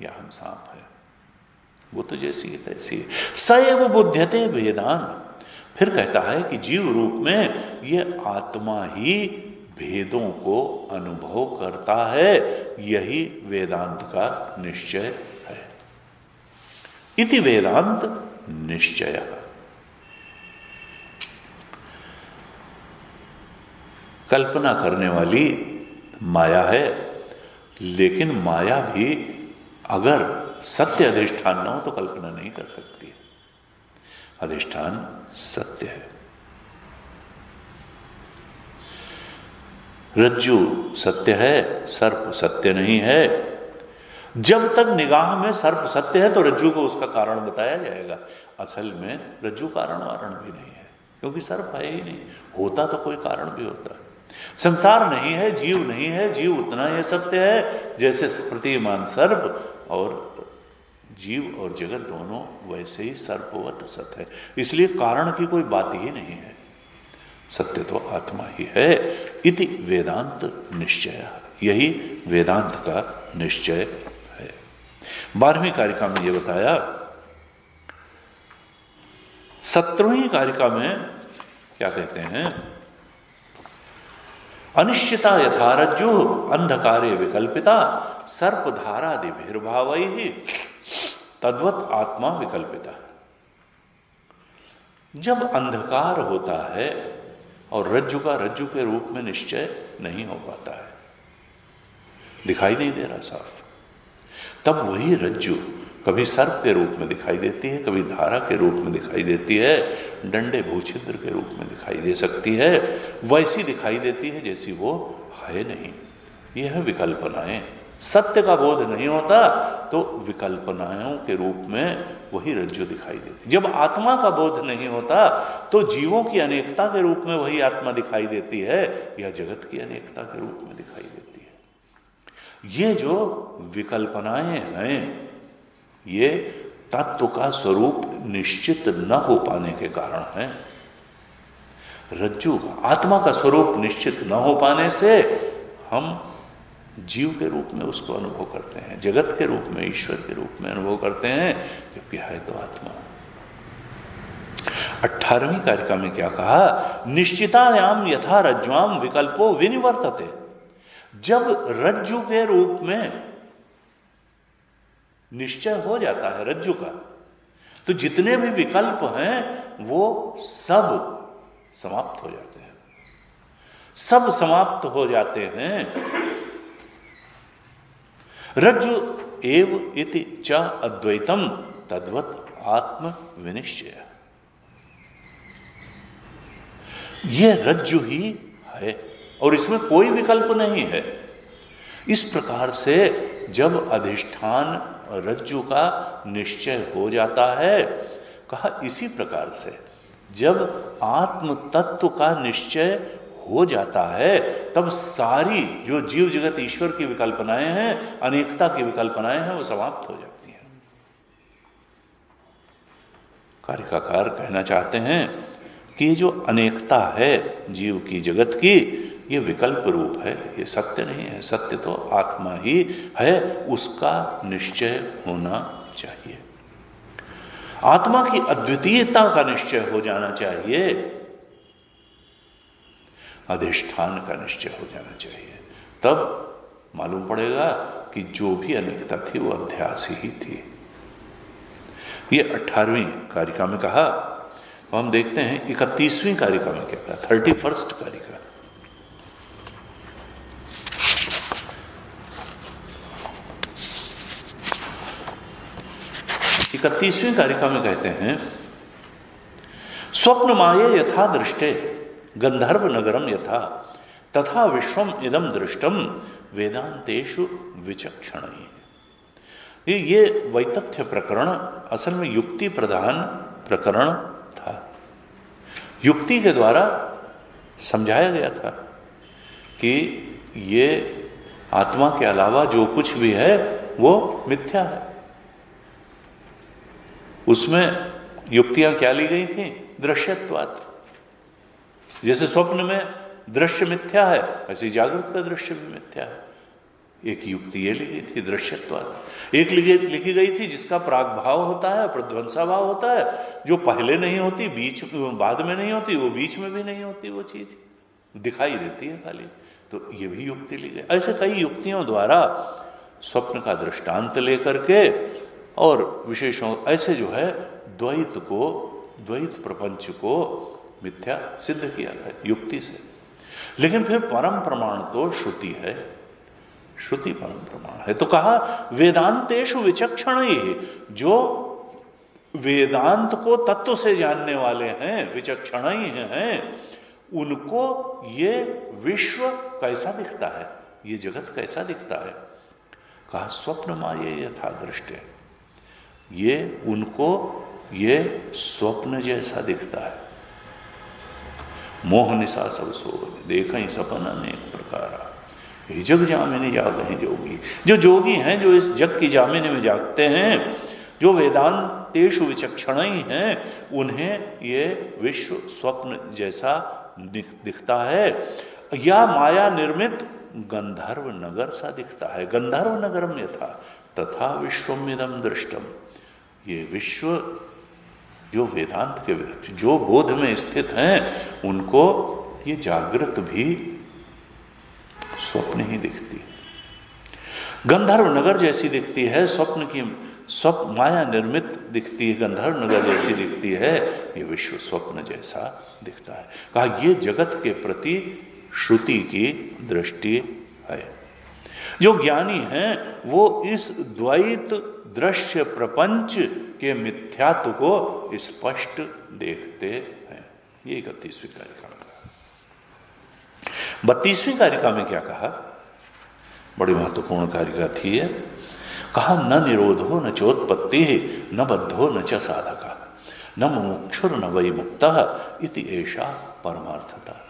या हम सांप हैं। वो तो जैसी है तैसी है। सएव बुध्यते भेदान। फिर कहता है कि जीव रूप में ये आत्मा ही भेदों को अनुभव करता है। यही वेदांत का निश्चय है। इति वेदांत निश्चय। कल्पना करने वाली माया है, लेकिन माया भी अगर सत्य अधिष्ठान न हो तो कल्पना नहीं कर सकती। अधिष्ठान सत्य है। रज्जु सत्य है, सर्प सत्य नहीं है। जब तक निगाह में सर्प सत्य है तो रज्जु को उसका कारण बताया जाएगा। असल में रज्जु कारण वारण भी नहीं है, क्योंकि सर्प है ही नहीं। होता तो कोई कारण भी होता है। संसार नहीं है, जीव नहीं है, जीव उतना ही सत्य है जैसे प्रतिमान सर्प, और जीव और जगत दोनों वैसे ही सर्पवत सत्य है। इसलिए कारण की कोई बात ही नहीं है, सत्य तो आत्मा ही है। इति वेदांत निश्चय, यही वेदांत का निश्चय है। 12वीं कारिका में यह बताया। 17वीं कारिका में क्या कहते हैं? अनिश्चिता यथा रज्जु अंधकारे विकल्पिता सर्पधारादिभिर्भावैः तद्वत् आत्मा विकल्पिता। जब अंधकार होता है और रज्जु का रज्जु के रूप में निश्चय नहीं हो पाता है, दिखाई नहीं दे रहा साफ, तब वही रज्जु कभी सर्प के रूप में दिखाई देती है, कभी धारा के रूप में दिखाई देती है, डंडे भूछिद्र के रूप में दिखाई दे सकती है, वैसी दिखाई देती है जैसी वो है नहीं। यह है विकल्पनाएं। सत्य का बोध नहीं होता तो विकल्पनाओं के रूप में वही रज्जु दिखाई देती। जब आत्मा का बोध नहीं होता तो जीवों की अनेकता के रूप में वही आत्मा दिखाई देती है, या जगत की अनेकता के रूप में दिखाई देती है। ये जो विकल्पनाएं हैं, ये तत्व का स्वरूप निश्चित न हो पाने के कारण है। रज्जु आत्मा का स्वरूप निश्चित न हो पाने से हम जीव के रूप में उसको अनुभव करते हैं, जगत के रूप में, ईश्वर के रूप में अनुभव करते हैं, जबकि है तो आत्मा। 18वीं कारिका में क्या कहा? निश्चितायाम यथा रज्ज्वाम विकल्पो विनिवर्तते। जब रज्जु के रूप में निश्चय हो जाता है रज्जु का, तो जितने भी विकल्प हैं वो सब समाप्त हो जाते हैं, सब समाप्त हो जाते हैं। रज्जु एव इति च अद्वैतम तद्वत् आत्म विनिश्चय। यह रज्जु ही है और इसमें कोई विकल्प नहीं है। इस प्रकार से जब अधिष्ठान रज्जु का निश्चय हो जाता है, कहा इसी प्रकार से जब आत्म तत्व का निश्चय हो जाता है, तब सारी जो जीव जगत ईश्वर की विकल्पनाएं हैं, अनेकता की विकल्पनाएं हैं, वो समाप्त हो जाती हैं। कारिकाकार कहना चाहते हैं कि ये जो अनेकता है जीव की, जगत की, ये विकल्प रूप है, ये सत्य नहीं है। सत्य तो आत्मा ही है, उसका निश्चय होना चाहिए। आत्मा की अद्वितीयता का निश्चय हो जाना चाहिए, अधिष्ठान का निश्चय हो जाना चाहिए। तब मालूम पड़ेगा कि जो भी अनेकता थी वो अध्यास ही थी। ये 18वीं कारिका में कहा। हम देखते हैं 31वीं कारिका में क्या कहा, 31st कारिका। 31वीं कारिका में कहते हैं, स्वप्न माये यथा दृष्टे गंधर्व नगरम यथा तथा विश्वम इदम दृष्टम वेदांतेषु विचक्षण। ये वैतथ्य प्रकरण असल में युक्ति प्रधान प्रकरण था। युक्ति के द्वारा समझाया गया था कि ये आत्मा के अलावा जो कुछ भी है वो मिथ्या है। उसमें युक्तियां क्या ली गई थी? दृश्यत्वात्। जैसे स्वप्न में दृश्य मिथ्या है, ऐसे जागृत का दृश्य भी मिथ्या है। एक युक्ति ये ली गई थी दृश्यत्वात्। एक लिखी गई थी जिसका प्राग भाव होता है, प्रध्वंसा भाव होता है, जो पहले नहीं होती, बीच बाद में नहीं होती, वो बीच में भी नहीं होती, वो चीज दिखाई देती है खाली। तो ये भी युक्ति ली गई। ऐसे कई युक्तियों द्वारा स्वप्न का दृष्टांत लेकर के और विशेषों ऐसे जो है द्वैत प्रपंच को मिथ्या सिद्ध किया था युक्ति से। लेकिन फिर परम प्रमाण तो श्रुति है, श्रुति परम प्रमाण है। तो कहा वेदांतेषु विचक्षण। जो वेदांत को तत्व से जानने वाले हैं, विचक्षण ही हैं, उनको ये विश्व कैसा दिखता है, ये जगत कैसा दिखता है, कहा स्वप्न माये यथा दृष्टे, ये उनको ये स्वप्न जैसा दिखता है। मोह निशा सब सोवने, देखा ही सपन अनेक प्रकारा, ये जग जामिनी जागहि जोगी। जो जोगी हैं, जो इस जग की जामिनी में जागते हैं, जो वेदांतेषु विचक्षण ही हैं, उन्हें ये विश्व स्वप्न जैसा दिखता है, या माया निर्मित गंधर्व नगर सा दिखता है। गंधर्व नगरम यथा तथा विश्वमिदम दृष्टम, ये विश्व जो वेदांत के वृक्ष, जो बोध में स्थित हैं, उनको ये जागृत भी स्वप्न ही दिखती, गंधर्व नगर जैसी दिखती है, स्वप्न की स्वप्न माया निर्मित दिखती है, गंधर्व नगर जैसी दिखती है, ये विश्व स्वप्न जैसा दिखता है। कहा ये जगत के प्रति श्रुति की दृष्टि है। जो ज्ञानी हैं वो इस द्वैत दृश्य प्रपंच के मिथ्यात्व को स्पष्ट देखते हैं। ये 31वीं कारिका में कहा। 32वीं कारिका में क्या कहा? बड़ी महत्वपूर्ण कारिका थी ये। कहा न निरोधो न चोत्पत्ति न बद्धो न च साधका न मुमुक्षुर न वै मुक्तः इति एषा परमार्थता।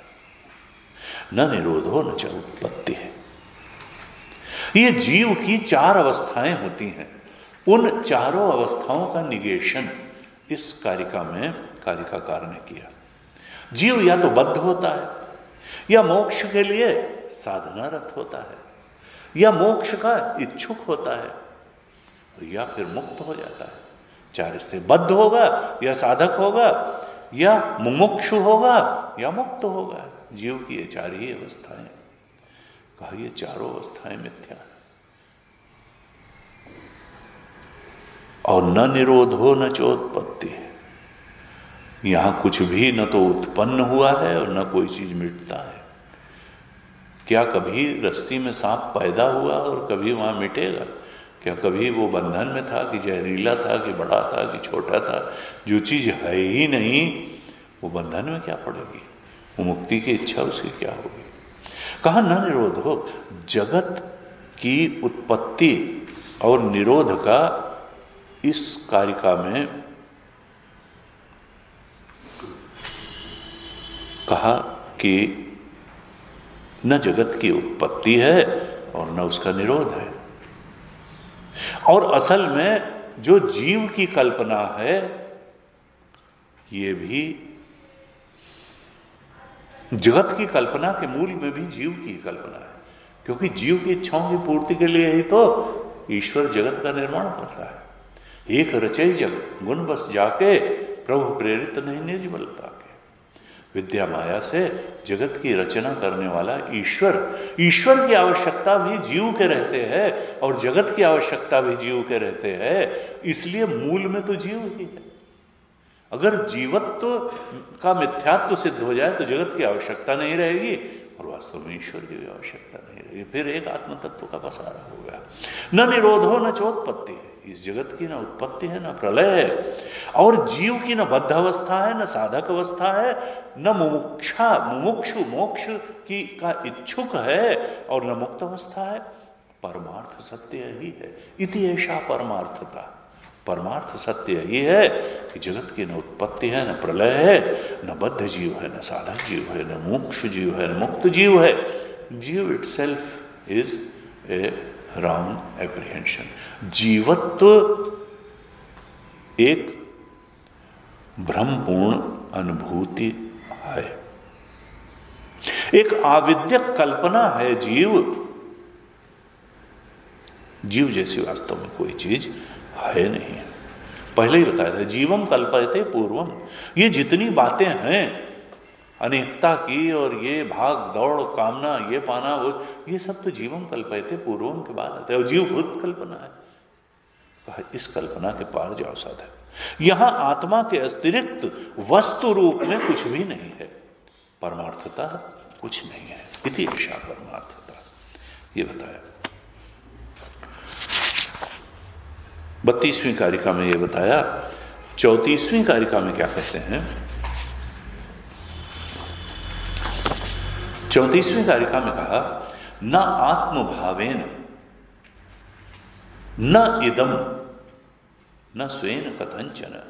न निरोधो न च उत्पत्ति है। ये जीव की 4 अवस्थाएं होती हैं। उन चारों अवस्थाओं का निगेशन इस कारिका में कारिकाकार ने किया। जीव या तो बद्ध होता है, या मोक्ष के लिए साधनारत होता है, या मोक्ष का इच्छुक होता है, या फिर मुक्त हो जाता है। 4 स्थिति, बद्ध होगा या साधक होगा, या मुमुक्षु होगा या मुक्त होगा। जीव की ये 4 ही अवस्थाएं। कहा ये चारों अवस्थाएं मिथ्या है। और न निरोधो न चोत्पत्ति है। यहां कुछ भी न तो उत्पन्न हुआ है और न कोई चीज मिटता है। क्या कभी रस्सी में सांप पैदा हुआ और कभी वहां मिटेगा? क्या कभी वो बंधन में था कि जहरीला था कि बड़ा था कि छोटा था? जो चीज है ही नहीं वो बंधन में क्या पड़ेगी? वो मुक्ति की इच्छा उसकी क्या होगी? कहा न निरोध हो। जगत की उत्पत्ति और निरोध का इस कारिका में कहा कि न जगत की उत्पत्ति है और न उसका निरोध है। और असल में जो जीव की कल्पना है ये भी जगत की कल्पना के मूल में भी जीव की कल्पना है। क्योंकि जीव की इच्छाओं की पूर्ति के लिए ही तो ईश्वर जगत का निर्माण करता है। एक रचई जग गुण बस जाके, प्रभु प्रेरित नहीं निज बल ताके। विद्या माया से जगत की रचना करने वाला ईश्वर की आवश्यकता भी जीव के रहते हैं और जगत की आवश्यकता भी जीव के रहते हैं। इसलिए मूल में तो जीव ही है। अगर जीवत्व का मिथ्यात्व सिद्ध हो जाए तो जगत की आवश्यकता नहीं रहेगी और वास्तव में ईश्वर की भी आवश्यकता नहीं रहेगी। फिर एक आत्म तत्व का पसारा हो गया। न निरोधो न चोत्पत्ति है। इस जगत की न उत्पत्ति है न प्रलय है। और जीव की न बद्ध अवस्था है न साधक अवस्था है, न मुमुक्षु मोक्ष की का इच्छुक है और न मुक्त अवस्था है। परमार्थ सत्य यही है। इति ऐसा परमार्थता। परमार्थ सत्य यही है कि जगत की न उत्पत्ति है न प्रलय है, न बद्ध जीव है न साधक जीव है, न मोक्ष जीव है न मुक्त जीव है। जीव itself is a wrong apprehension. जीवत्व एक भ्रमपूर्ण अनुभूति है, एक आविद्यक कल्पना है। जीव जैसी वास्तव में कोई चीज है नहीं है। पहले ही बताया था, जीवम कल्पयते पूर्वम। ये जितनी बातें हैं अनेकता की और ये भाग दौड़ कामना ये पाना वो, ये सब तो जीवम कल्पयते पूर्वम के बाद आते हैं। और जीव खुद कल्पना है। इस कल्पना के पार जाओ साधक। यहां आत्मा के अतिरिक्त वस्तु रूप में कुछ भी नहीं है। परमार्थता कुछ नहीं है। इति ऐसा परमार्थता ये बताया। 32वीं कारिका में ये बताया। 34वीं कारिका में क्या कहते हैं? 34वीं कारिका में कहा न आत्मभावेन न इदम न स्वेन कथंचन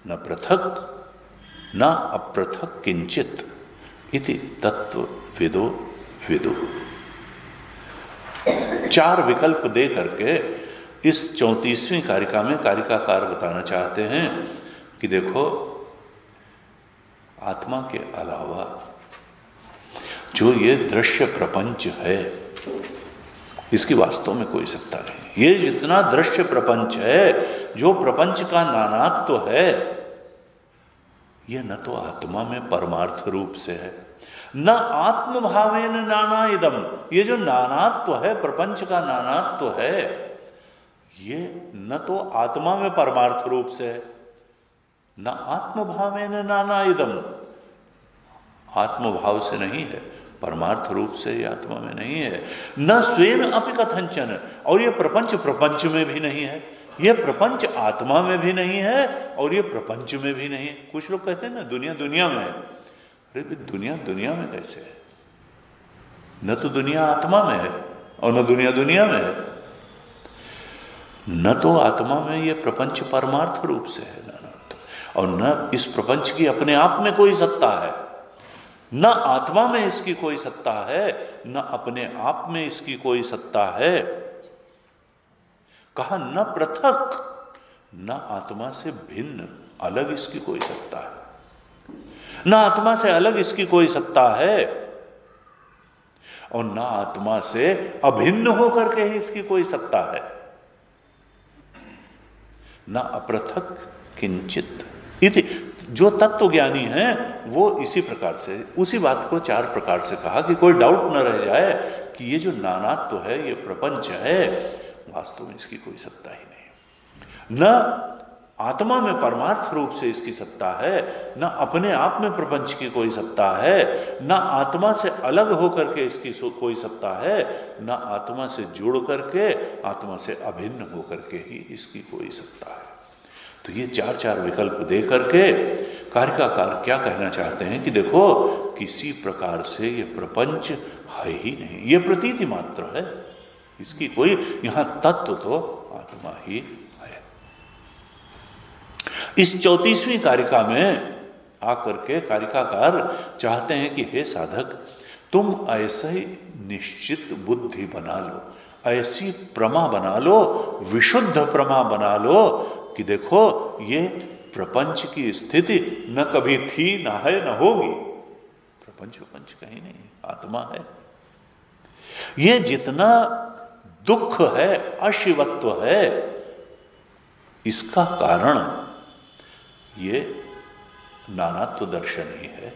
न पृथक न अपृथक किंचित इति तत्वविदो विदु। 4 विकल्प दे करके इस 34वीं कारिका में कारिकाकार बताना चाहते हैं कि देखो, आत्मा के अलावा जो ये दृश्य प्रपंच है, इसकी वास्तव में कोई सत्ता नहीं। ये जितना दृश्य प्रपंच है, जो प्रपंच का नानात्व है, ये न तो आत्मा में परमार्थ रूप से है, न आत्मभावेन नाना इदम। ये जो नानात्व है, प्रपंच का नानात्व है, ये न तो आत्मा में परमार्थ रूप से है, न आत्मभावेन नाना इदम, आत्मभाव से नहीं है, परमार्थ रूप से ये आत्मा में नहीं है। न स्वेन अपि कथंचन, और ये प्रपंच प्रपंच में भी नहीं है, ये प्रपंच आत्मा में भी नहीं है और ये प्रपंच में भी नहीं है। कुछ लोग कहते हैं ना दुनिया दुनिया में है। अरे दुनिया दुनिया में कैसे है? न तो दुनिया आत्मा में है और न दुनिया दुनिया में है। न तो आत्मा में ये प्रपंच परमार्थ रूप से है, और न इस प्रपंच की अपने आप में कोई सत्ता है, न आत्मा में इसकी कोई सत्ता है, न अपने आप में इसकी कोई सत्ता है। कहा न पृथक, न आत्मा से भिन्न अलग इसकी कोई सत्ता है, न आत्मा से अलग इसकी कोई सत्ता है, और न आत्मा से अभिन्न होकर के ही इसकी कोई सत्ता है, न अपृथक किंचित। इति जो तत्व ज्ञानी है वो इसी प्रकार से, उसी बात को 4 प्रकार से कहा कि कोई डाउट न रह जाए कि ये जो नानात्व है, ये प्रपंच है, वास्तव में इसकी कोई सत्ता ही नहीं। न आत्मा में परमार्थ रूप से इसकी सत्ता है, न अपने आप में प्रपंच की कोई सत्ता है, न आत्मा से अलग होकर के इसकी कोई सत्ता है, न आत्मा से जुड़ करके, आत्मा से अभिन्न होकर के ही इसकी कोई सत्ता है। तो ये 4 विकल्प दे करके कारिकाकार क्या कहना चाहते हैं कि देखो, किसी प्रकार से ये प्रपंच है ही नहीं, ये प्रतीति मात्र है, इसकी कोई यहां तत्व तो आत्मा ही है। इस 34वीं कारिका में आकर के कारिकाकार चाहते हैं कि हे साधक, तुम ऐसे ही निश्चित बुद्धि बना लो, ऐसी प्रमा बना लो, विशुद्ध प्रमा बना लो कि देखो, ये प्रपंच की स्थिति न कभी थी, न है, न होगी। प्रपंच प्रपंच कहीं नहीं, आत्मा है। ये जितना दुख है, अशिवत्व है, इसका कारण ये नानात्व दर्शन ही है।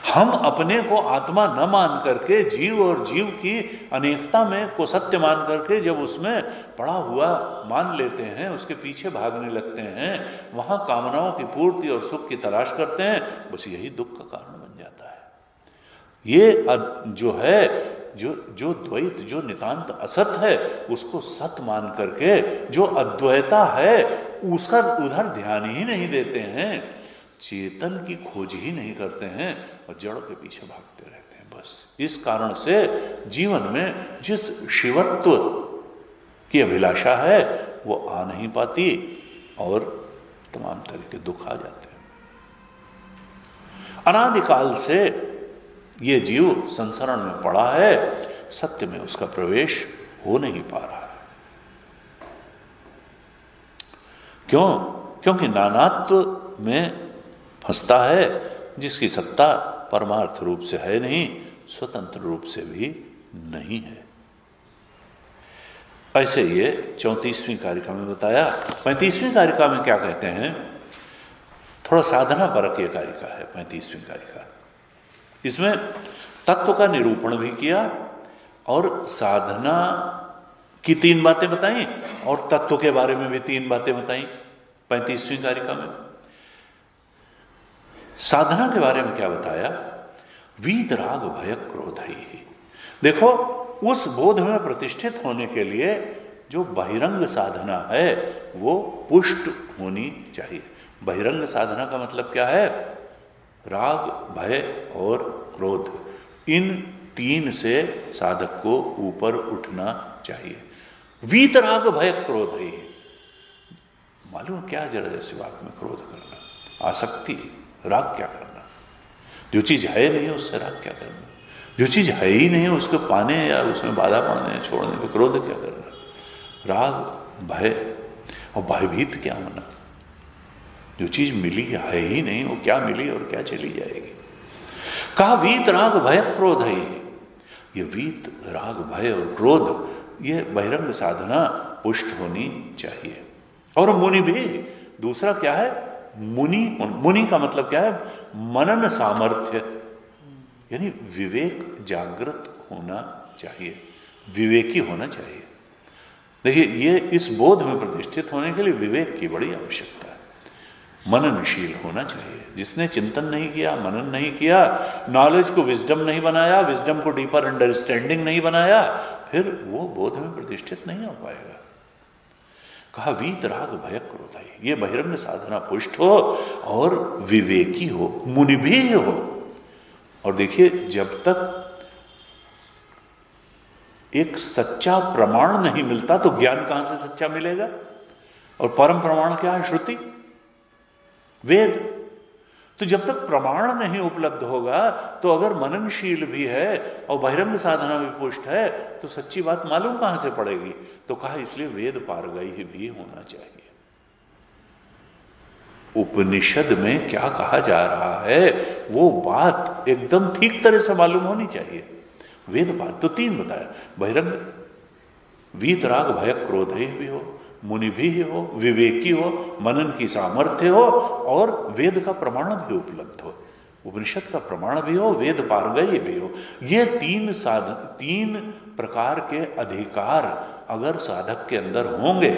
हम अपने को आत्मा न मान करके, जीव और जीव की अनेकता में को सत्य मान करके जब उसमें पड़ा हुआ मान लेते हैं, उसके पीछे भागने लगते हैं, वहां कामनाओं की पूर्ति और सुख की तलाश करते हैं, बस यही दुख का कारण बन जाता है। ये जो है, जो द्वैत, जो नितांत असत है, उसको सत मान करके जो अद्वैता है उसका उधर ध्यान ही नहीं देते हैं, चेतन की खोज ही नहीं करते हैं और जड़ के पीछे भागते रहते हैं। बस इस कारण से जीवन में जिस शिवत्व की अभिलाषा है वो आ नहीं पाती और तमाम तरह के दुख आ जाते हैं। अनादिकाल से ये जीव संसारण में पड़ा है, सत्य में उसका प्रवेश हो नहीं पा रहा है। क्यों? क्योंकि नानात्व में फंसता है, जिसकी सत्ता परमार्थ रूप से है नहीं, स्वतंत्र रूप से भी नहीं है। ऐसे ये 34वीं कारिका में बताया। 35वीं कारिका में क्या कहते हैं? थोड़ा साधना परक ये कारिका है 35वीं कारिका। इसमें तत्व का निरूपण भी किया और साधना की 3 बातें बताई और तत्व के बारे में भी 3 बातें बताई 35वीं कारिका में। साधना के बारे में क्या बताया? वीत राग भय क्रोध ही। देखो, उस बोध में प्रतिष्ठित होने के लिए जो बहिरंग साधना है वो पुष्ट होनी चाहिए। बहिरंग साधना का मतलब क्या है? राग, भय और क्रोध, इन 3 से साधक को ऊपर उठना चाहिए। वीतराग भय क्रोध है। मालूम क्या जरा ऐसी बात में क्रोध करना, आसक्ति, राग क्या करना। जो चीज है नहीं उससे राग क्या करना, जो चीज है ही नहीं उसको पाने या उसमें बाधा पाने छोड़ने पे क्रोध क्या करना। राग भय और भयभीत क्या होना। जो चीज मिली है ही नहीं वो क्या मिली और क्या चली जाएगी। कहा वीत राग भय क्रोध है। ये वीत राग भय और क्रोध ये बहिरंग साधना पुष्ट होनी चाहिए। और मुनि भी, दूसरा क्या है, मुनि का मतलब क्या है, मनन सामर्थ्य, यानी विवेक जागृत होना चाहिए, विवेकी होना चाहिए। देखिए ये इस बोध में प्रतिष्ठित होने के लिए विवेक की बड़ी आवश्यकता है। मननशील होना चाहिए। जिसने चिंतन नहीं किया, मनन नहीं किया, नॉलेज को विजडम नहीं बनाया, विजडम को डीपर अंडरस्टैंडिंग नहीं बनाया, फिर वो बोध में प्रतिष्ठित नहीं हो पाएगा। कहा वीत राग भय क्रोध है। ये बहिरंग साधना पुष्ट हो और विवेकी हो, मुनि भी हो। और देखिए जब तक एक सच्चा प्रमाण नहीं मिलता तो ज्ञान कहां से सच्चा मिलेगा। और परम प्रमाण क्या है, श्रुति, वेद। तो जब तक प्रमाण नहीं उपलब्ध होगा तो अगर मननशील भी है और बहिरंग साधना भी पुष्ट है तो सच्ची बात मालूम कहां से पड़ेगी। तो कहा इसलिए वेद पारगई भी होना चाहिए। उपनिषद में क्या कहा जा रहा है वो बात एकदम ठीक तरह से मालूम होनी चाहिए। वेद बात तो तीन बताया, बहिरंग, वीतराग भय क्रोध भी हो, मुनि भी हो, विवेकी हो, मनन की सामर्थ्य हो और वेद का प्रमाण भी उपलब्ध हो, उपनिषद का प्रमाण भी हो, वेद पारगई भी हो। ये तीन प्रकार के अधिकार अगर साधक के अंदर होंगे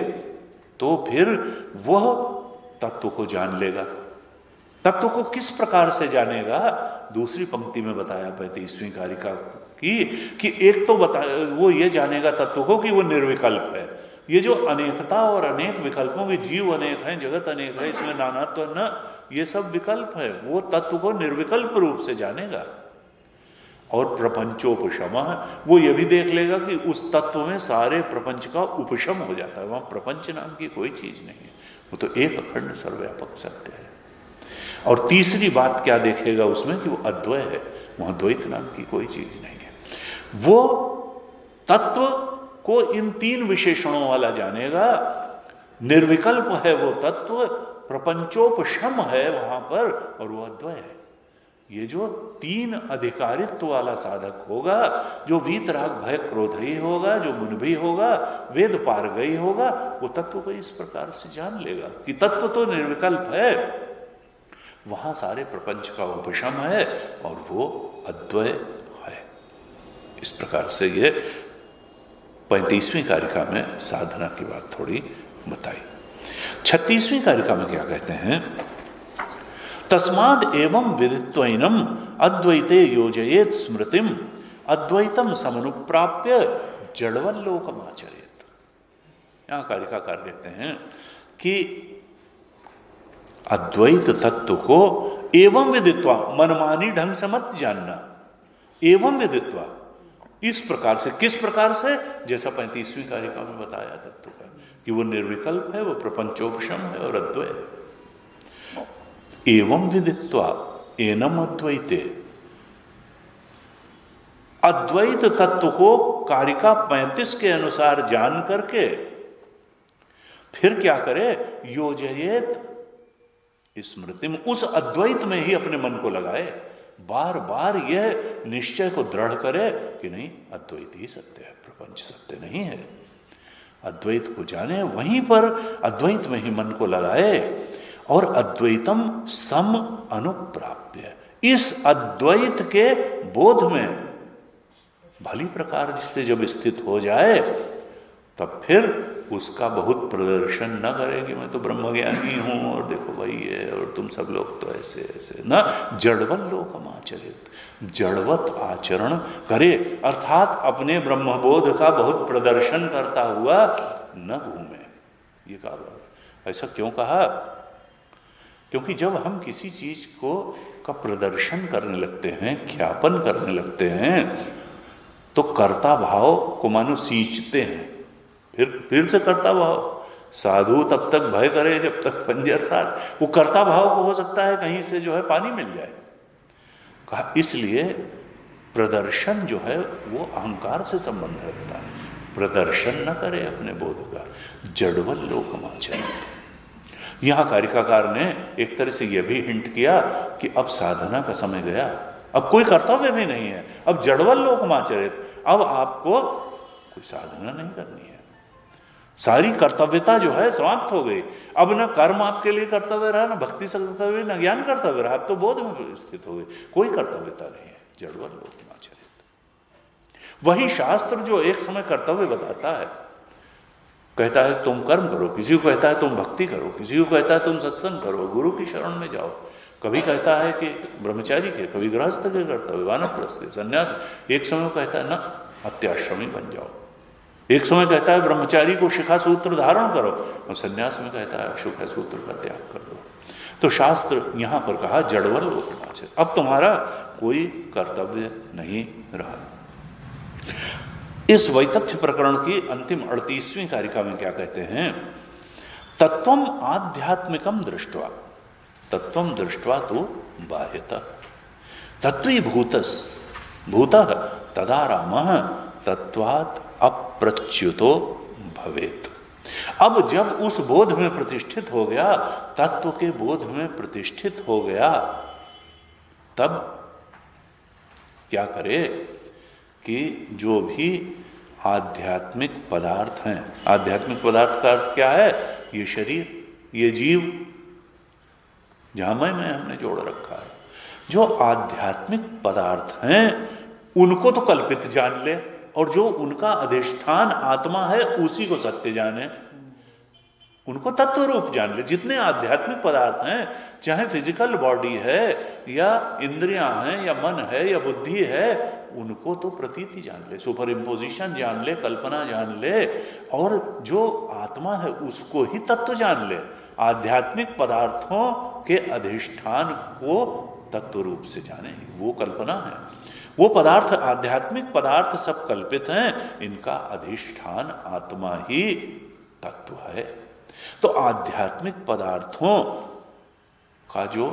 तो फिर वह तत्व को जान लेगा। तत्व को किस प्रकार से जानेगा, दूसरी पंक्ति में बताया 35वीं कारिका की कि एक तो वो ये जानेगा तत्व को कि वो निर्विकल्प है। ये जो अनेकता और अनेक विकल्पों के, जीव अनेक हैं, जगत अनेक है, इसमें नानात्व न, ये सब विकल्प है, वो तत्व को निर्विकल्प रूप से जानेगा। और प्रपंचोपशम, वो ये भी देख लेगा कि उस तत्व में सारे प्रपंच का उपशम हो जाता है, वहां प्रपंच नाम की कोई चीज नहीं है, वो तो एक अखंड सर्वव्यापक सत्य है। और तीसरी बात क्या देखेगा उसमें कि वो अद्वय है, वहां द्वैत नाम की कोई चीज नहीं है। वो तत्व को इन तीन विशेषणों वाला जानेगा। निर्विकल्प है वो तत्व, प्रपंचोपशम है वहां पर, और वो अद्वय है। ये जो तीन अधिकारित्व वाला साधक होगा, जो वीतराग भय क्रोध ही होगा, जो मुनि भी होगा, वेद पारगई होगा, वो तत्व को इस प्रकार से जान लेगा कि तत्व तो निर्विकल्प है, वहां सारे प्रपंच का उपशम है और वो अद्वय है। इस प्रकार से ये 35वीं कारिका में साधना की बात थोड़ी बताई। 36वीं कारिका में क्या कहते हैं, तस्माद एवं विदित्वैनम अद्वैते योजयेत स्मृतिम अद्वैतम समनुप्राप्य जड़वल्लोकम आचरेत। यहां कारिकाकार कहते हैं कि अद्वैत तत्व को एवं विदित्वा, मनमानी ढंग से मत जानना, एवं विदित्वा, इस प्रकार से। किस प्रकार से, जैसा 35वीं कारिका में बताया तत्व का कि वो निर्विकल्प है, वो प्रपंचोपशम है और अद्वय है। एवं विदित्वा एनम अद्वैते, अद्वैत तत्व को कारिका 35 के अनुसार जान करके फिर क्या करे, योजयेत स्मृति में, उस अद्वैत में ही अपने मन को लगाए, बार बार यह निश्चय को दृढ़ करे कि नहीं अद्वैत ही सत्य है, प्रपंच सत्य नहीं है। अद्वैत को जाने, वहीं पर अद्वैत में ही मन को लगाए और अद्वैतम सम अनुप्राप्य, इस अद्वैत के बोध में भली प्रकार से जब स्थित हो जाए तब फिर उसका बहुत प्रदर्शन न करेगी, मैं तो ब्रह्मज्ञानी हूं और देखो भाई ये, और तुम सब लोग तो ऐसे ऐसे ना, जड़वल्लोकम आचरित, जड़वत आचरण करे, अर्थात अपने ब्रह्मबोध का बहुत प्रदर्शन करता हुआ न घूमे। ये कहा, ऐसा क्यों कहा, क्योंकि जब हम किसी चीज को का प्रदर्शन करने लगते हैं, ख्यापन करने लगते हैं, तो कर्ता भाव को मानो सींचते हैं, फिर से कर्ता भाव। साधु तब तक भय करे जब तक पंजर साथ। वो कर्ता भाव को हो सकता है कहीं से जो है पानी मिल जाए। कहा इसलिए प्रदर्शन जो है वो अहंकार से संबंध रखता है। प्रदर्शन न करे अपने बोध का, जड़वल लोकमाचरित। यहां कारिकाकार ने एक तरह से यह भी हिंट किया कि अब साधना का समय गया, अब कोई कर्तव्य भी नहीं है, अब जड़वल लोकमाचरित। अब आपको कोई साधना नहीं करनी है, सारी कर्तव्यता जो है समाप्त हो गई। अब न कर्म आपके लिए कर्तव्य रहा, न भक्ति से कर्तव्य, न ज्ञान कर्तव्य रहा, अब तो बोध में स्थित हो गए, कोई कर्तव्यता नहीं है। जड़वल लोकमाचरित। वही शास्त्र जो एक समय कर्तव्य बताता है, कहता है तुम कर्म करो, किसी को कहता है तुम भक्ति करो, किसी को कहता है तुम सत्संग करो, गुरु की शरण में जाओ। कभी कहता है कि ब्रह्मचारी के, कभी गृहस्थ के कर्तव्य, वानप्रस्थ के, संन्यास। एक समय कहता है ना अत्याश्रमी बन जाओ, एक समय कहता है ब्रह्मचारी को शिखा सूत्र धारण करो, और संन्यास में कहता है शिखा सूत्र का त्याग कर दो। तो शास्त्र यहां पर कहा जड़वल लोकमाचरित, अब तुम्हारा कोई कर्तव्य नहीं रहा। इस वैतथ्य प्रकरण की अंतिम 38वीं कारिका में क्या कहते हैं? तत्वम आध्यात्मिकम दृष्ट्वा, तत्वम दृष्ट्वा तो बाह्यतः तत्वीभूतस् भूतः तदारामः तत्वात् अप्रच्युतो भवेत्। अब जब उस बोध में प्रतिष्ठित हो गया, तत्व के बोध में प्रतिष्ठित हो गया, तब क्या करे कि जो भी आध्यात्मिक पदार्थ हैं, आध्यात्मिक पदार्थ का अर्थ क्या है? ये शरीर, ये जीव, जहां में हमने जोड़ रखा है, जो आध्यात्मिक पदार्थ हैं उनको तो कल्पित जान ले, और जो उनका अधिष्ठान आत्मा है उसी को सत्य जाने, उनको तत्व रूप जान ले। जितने आध्यात्मिक पदार्थ हैं, चाहे फिजिकल बॉडी है या इंद्रियां हैं या मन है या बुद्धि है, उनको तो प्रतीति जान ले, सुपर इम्पोजिशन जान ले, कल्पना जान ले, और जो आत्मा है उसको ही तत्व जान ले। आध्यात्मिक पदार्थों के अधिष्ठान को तत्व रूप से जाने, वो कल्पना है। वो पदार्थ, आध्यात्मिक पदार्थ सब कल्पित हैं, इनका अधिष्ठान आत्मा ही तत्व है। तो आध्यात्मिक पदार्थों का जो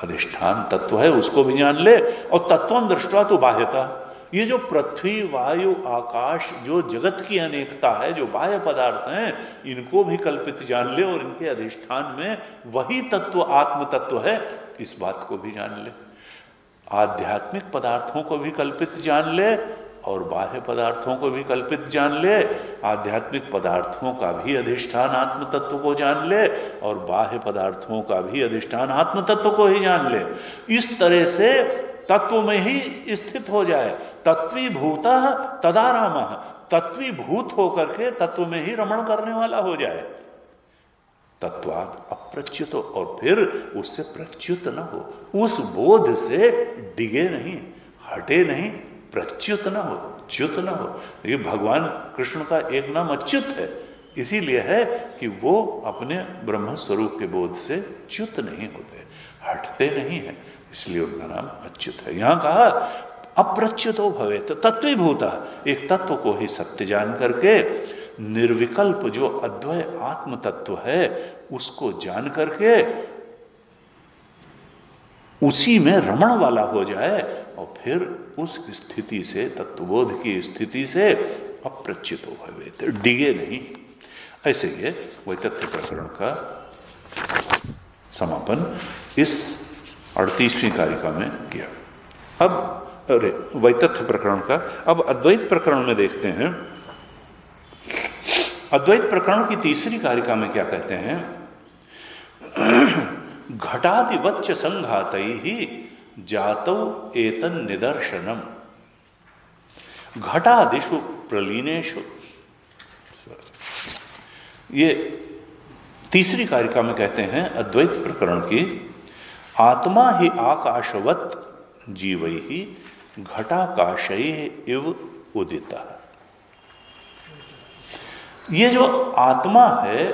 अधिष्ठान तत्व है उसको भी जान ले, और तत्वं दृष्ट्वा तो बाह्यता, ये जो पृथ्वी, वायु, आकाश, जो जगत की अनेकता है, जो बाह्य पदार्थ हैं, इनको भी कल्पित जान ले, और इनके अधिष्ठान में वही तत्व आत्म तत्व है, इस बात को भी जान ले। आध्यात्मिक पदार्थों को भी कल्पित जान ले और बाह्य पदार्थों को भी कल्पित जान ले। आध्यात्मिक पदार्थों का भी अधिष्ठान आत्म तत्व को जान ले, और बाह्य पदार्थों का भी अधिष्ठान आत्म तत्व को ही जान ले। इस तरह से तत्व में ही स्थित हो जाए। तत्वीभूतः तदारामः, तत्वीभूत होकर के तत्व में ही रमण करने वाला हो जाए। तत्वात् अप्रच्युत, और फिर उससे प्रच्युत न हो, उस बोध से डिगे नहीं, हटे नहीं, प्रच्युत न हो, च्युत न हो। ये भगवान कृष्ण का एक नाम अच्युत है, इसीलिए है कि वो अपने ब्रह्म स्वरूप के बोध से च्युत नहीं होते, हटते नहीं है, इसलिए उनका नाम अच्युत है। यहां कहा अप्रच्युतो भवेत्, तत्वीभूता, एक तत्व को ही सत्य जान करके निर्विकल्प जो अद्वय आत्म तत्व है उसको जान करके उसी में रमण वाला हो जाए, और फिर उस स्थिति से, तत्वबोध की स्थिति से अप्रच्युत हो भवेत्, डिगे नहीं। ऐसे ही वैतथ्य प्रकरण का समापन इस 38वीं कारिका में किया। अब वैतथ्य प्रकरण का, अब अद्वैत प्रकरण में देखते हैं। अद्वैत प्रकरण की तीसरी कारिका में क्या कहते हैं? घटादिवच्च संघातैहि जातौ एतन् निदर्शनम, घटादिषु प्रलीनेषु। ये तीसरी कारिका में कहते हैं अद्वैत प्रकरण की, आत्मा ही आकाशवत् जीवैहि घटाकाशैः इव उदिता। ये जो आत्मा है,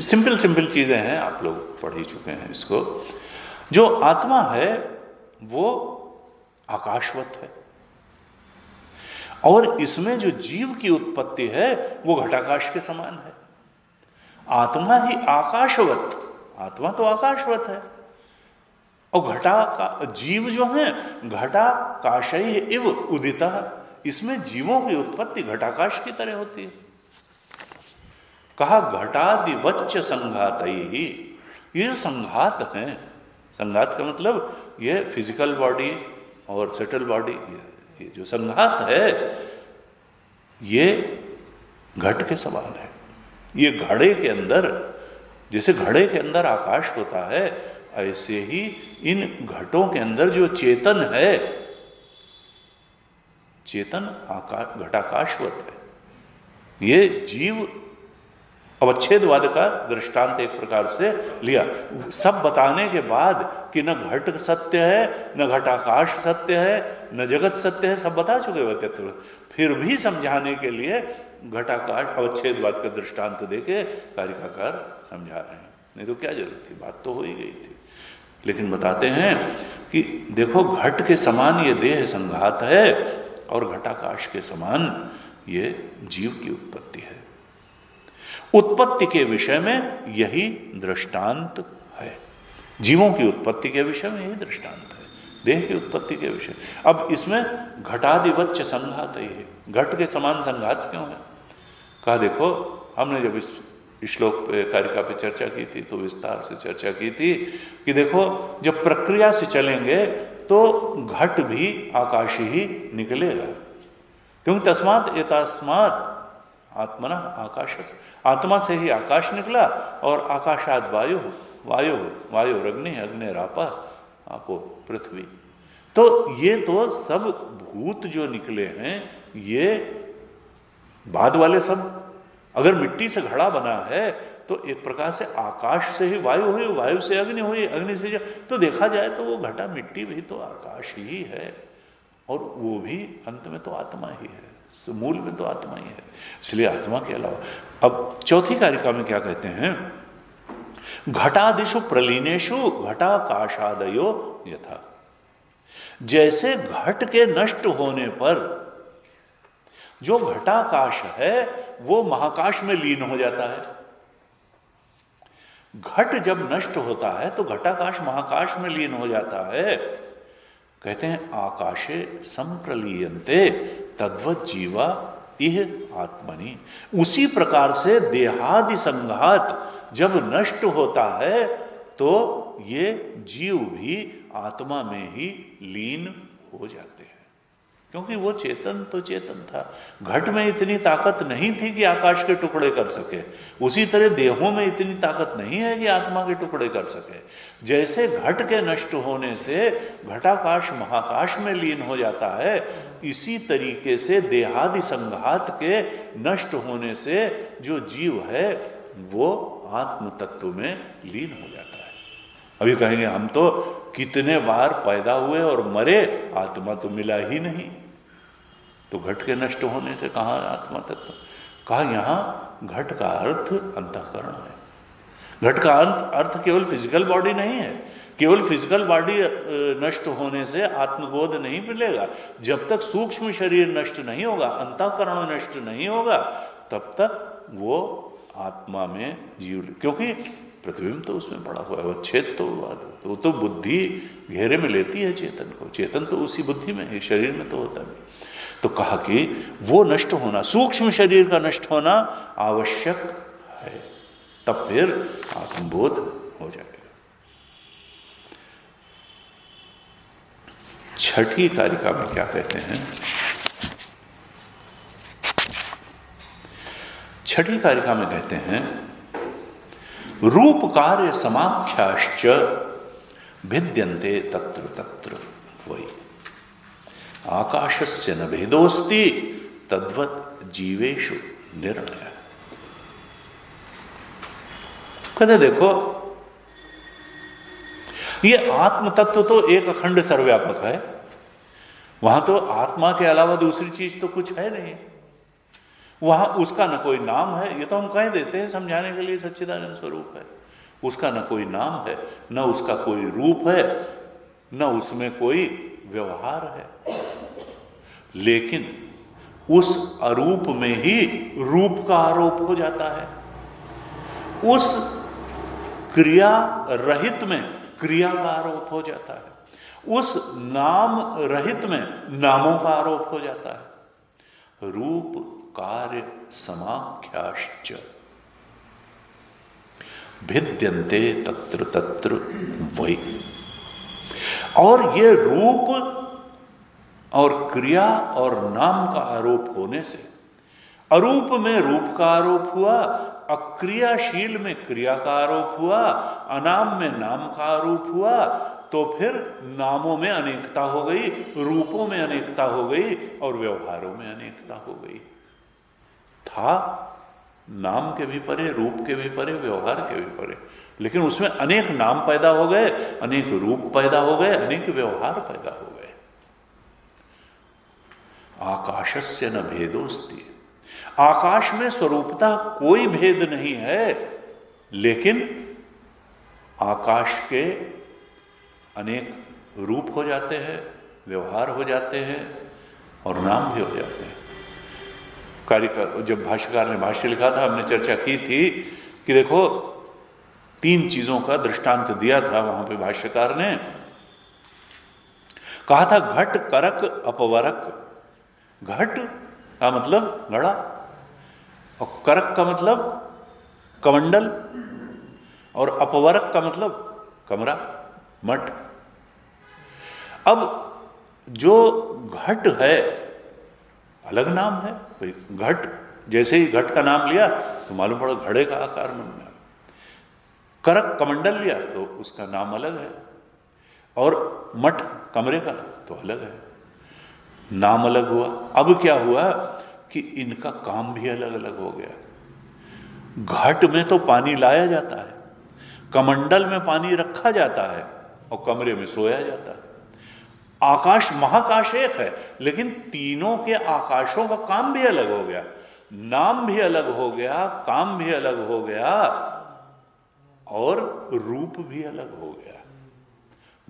सिंपल सिंपल चीजें हैं, आप लोग पढ़ ही चुके हैं इसको। जो आत्मा है वो आकाशवत है, और इसमें जो जीव की उत्पत्ति है वो घटाकाश के समान है। आत्मा ही आकाशवत, आत्मा तो आकाशवत है, और घटा का जीव जो है घटाकाशई इव उदिता, इसमें जीवों की उत्पत्ति घटाकाश की तरह होती है। कहा घटादिवच्च संघातई, ये जो संघात है, संघात का मतलब ये फिजिकल बॉडी और सेटल बॉडी, ये जो संघात है ये घट के समान है। ये घड़े के अंदर, जैसे घड़े के अंदर आकाश होता है, ऐसे ही इन घटों के अंदर जो चेतन है, चेतन आकाश घटाकाशवत है। ये जीव अवच्छेदवाद का दृष्टांत एक प्रकार से लिया, सब बताने के बाद कि न घट सत्य है, न घटाकाश सत्य है, न जगत सत्य है, सब बता चुके हुए तत्व, फिर भी समझाने के लिए घटाकाश अवच्छेदवाद का दृष्टांत देके कारिकाकार समझा रहे हैं। नहीं तो क्या जरूरत थी, बात तो हो ही गई थी। लेकिन बताते हैं कि देखो घट के समान ये देह संघात है और घटाकाश के समान ये जीव की उत्पत्ति है। उत्पत्ति के विषय में यही दृष्टांत है, जीवों की उत्पत्ति के विषय में यही दृष्टांत है, देह की उत्पत्ति के विषय। अब इसमें घटादिवच्च संघात ही है, घट के समान संघात क्यों है? कहा देखो, हमने जब इस श्लोक पे कारिका पे चर्चा की थी तो विस्तार से चर्चा की थी कि देखो जब प्रक्रिया से चलेंगे तो घट भी आकाश ही निकलेगा, क्योंकि तस्मात् एतस्मात् आत्मना आकाश, आत्मा से ही आकाश निकला और आकाशाद वायु, वायु वायु अग्नि, अग्निरापा आपो पृथ्वी। तो ये तो सब भूत जो निकले हैं ये बाद वाले सब, अगर मिट्टी से घड़ा बना है तो एक प्रकार से आकाश से ही वायु हुई, वायु से अग्नि हुई, अग्नि से तो देखा जाए तो वो घटा मिट्टी भी तो आकाश ही है, और वो भी अंत में तो आत्मा ही है, मूल में तो आत्मा ही है। इसलिए आत्मा के अलावा अब चौथी कारिका में क्या कहते हैं, घटादिषु प्रलीनेषु घटाकाशादयो यथा, जैसे घट के नष्ट होने पर जो घटाकाश है वो महाकाश में लीन हो जाता है। घट जब नष्ट होता है तो घटाकाश महाकाश में लीन हो जाता है। कहते हैं आकाशे संप्रलीयन्ते तद्वत् जीवा इह आत्मनि, उसी प्रकार से देहादि संघात जब नष्ट होता है तो ये जीव भी आत्मा में ही लीन हो जाते हैं, क्योंकि वो चेतन तो चेतन था। घट में इतनी ताकत नहीं थी कि आकाश के टुकड़े कर सके, उसी तरह देहों में इतनी ताकत नहीं है कि आत्मा के टुकड़े कर सके। जैसे घट के नष्ट होने से घटाकाश महाकाश में लीन हो जाता है, इसी तरीके से देहादि संघात के नष्ट होने से जो जीव है वो आत्म तत्व में लीन हो जाता है। अभी कहेंगे हम तो कितने बार पैदा हुए और मरे, आत्मा तो मिला ही नहीं, तो घट के नष्ट होने से कहाँ आत्मा तत्व? कहा यहाँ घट का अर्थ अंतःकरण है। घट का अर्थ केवल फिजिकल बॉडी नहीं है, केवल फिजिकल बॉडी नष्ट होने से आत्मबोध नहीं मिलेगा। जब तक सूक्ष्म शरीर नष्ट नहीं होगा, अंतःकरण नष्ट नहीं होगा, तब तक वो आत्मा में जीव, क्योंकि प्रतिबिंब तो उसमें पड़ा हुआ है, वो छेद तो तो बुद्धि घेरे में लेती है चेतन को, चेतन तो उसी बुद्धि में है, शरीर में तो होता नहीं। तो कहा कि वो नष्ट होना, सूक्ष्म शरीर का नष्ट होना आवश्यक है, तब फिर आत्मबोध हो जाएगा। छठी कारिका में क्या कहते हैं? छठी कारिका में कहते हैं रूप कार्य समाख्याश्च भिद्यन्ते तत्र तत्र वै आकाशस्य न भेदोस्ति तद्वत् जीवेषु निर्णय। कहते देखो ये आत्म तत्व तो एक अखंड सर्वव्यापक है, वहां तो आत्मा के अलावा दूसरी चीज तो कुछ है नहीं, वहां उसका न कोई नाम है, ये तो हम कह देते हैं समझाने के लिए सच्चिदानंद स्वरूप है, उसका न कोई नाम है, न उसका कोई रूप है, न उसमें कोई व्यवहार है। लेकिन उस अरूप में ही रूप का आरोप हो जाता है, उस क्रिया रहित में क्रिया का आरोप हो जाता है, उस नाम रहित में नामों का आरोप हो जाता है। रूप कार्य समाख्याश्च भिद्यन्ते तत्र तत्र वै। और ये रूप और क्रिया और नाम का आरोप होने से अरूप में रूप का आरोप हुआ, अक्रियाशील में क्रिया का आरोप हुआ, अनाम में नाम का आरोप हुआ, तो फिर नामों में अनेकता हो गई, रूपों में अनेकता हो गई और व्यवहारों में अनेकता हो गई। था नाम के भी परे, रूप के भी परे, व्यवहार के भी परे, लेकिन उसमें अनेक नाम पैदा हो गए, अनेक रूप पैदा हो गए, अनेक व्यवहार पैदा हो गए। आकाशस्य न भेदोस्ति, आकाश में स्वरूपता कोई भेद नहीं है, लेकिन आकाश के अनेक रूप हो जाते हैं, व्यवहार हो जाते हैं और नाम भी हो जाते हैं। जब भाष्यकार ने भाष्य लिखा था, हमने चर्चा की थी कि देखो 3 चीजों का दृष्टांत दिया था वहां पे भाष्यकार ने। कहा था घट करक अपवरक। घट का मतलब घड़ा और करक का मतलब कमंडल और अपवरक का मतलब कमरा, मठ। अब जो घट है अलग नाम है, घट जैसे ही घट का नाम लिया तो मालूम पड़ा घड़े का आकार बन गया। करक कमंडल लिया तो उसका नाम अलग है, और मठ कमरे का तो अलग है, नाम अलग हुआ। अब क्या हुआ कि इनका काम भी अलग अलग हो गया। घट में तो पानी लाया जाता है, कमंडल में पानी रखा जाता है और कमरे में सोया जाता है। आकाश महाकाश एक है, लेकिन तीनों के आकाशों का काम भी अलग हो गया, नाम भी अलग हो गया, काम भी अलग हो गया और रूप भी अलग हो गया।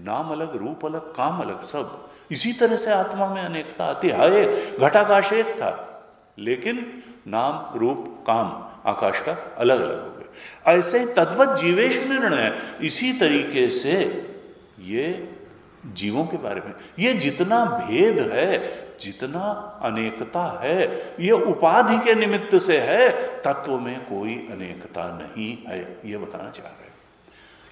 नाम अलग, रूप अलग, काम अलग, सब। इसी तरह से आत्मा में अनेकता आती है। घटाकाश एक था, लेकिन नाम रूप काम आकाश का अलग अलग हो गया। ऐसे ही तद्वत जीवेश निर्णय, इसी तरीके से ये जीवों के बारे में, ये जितना भेद है, जितना अनेकता है, ये उपाधि के निमित्त से है, तत्व में कोई अनेकता नहीं है, ये बताना चाह रहे हैं।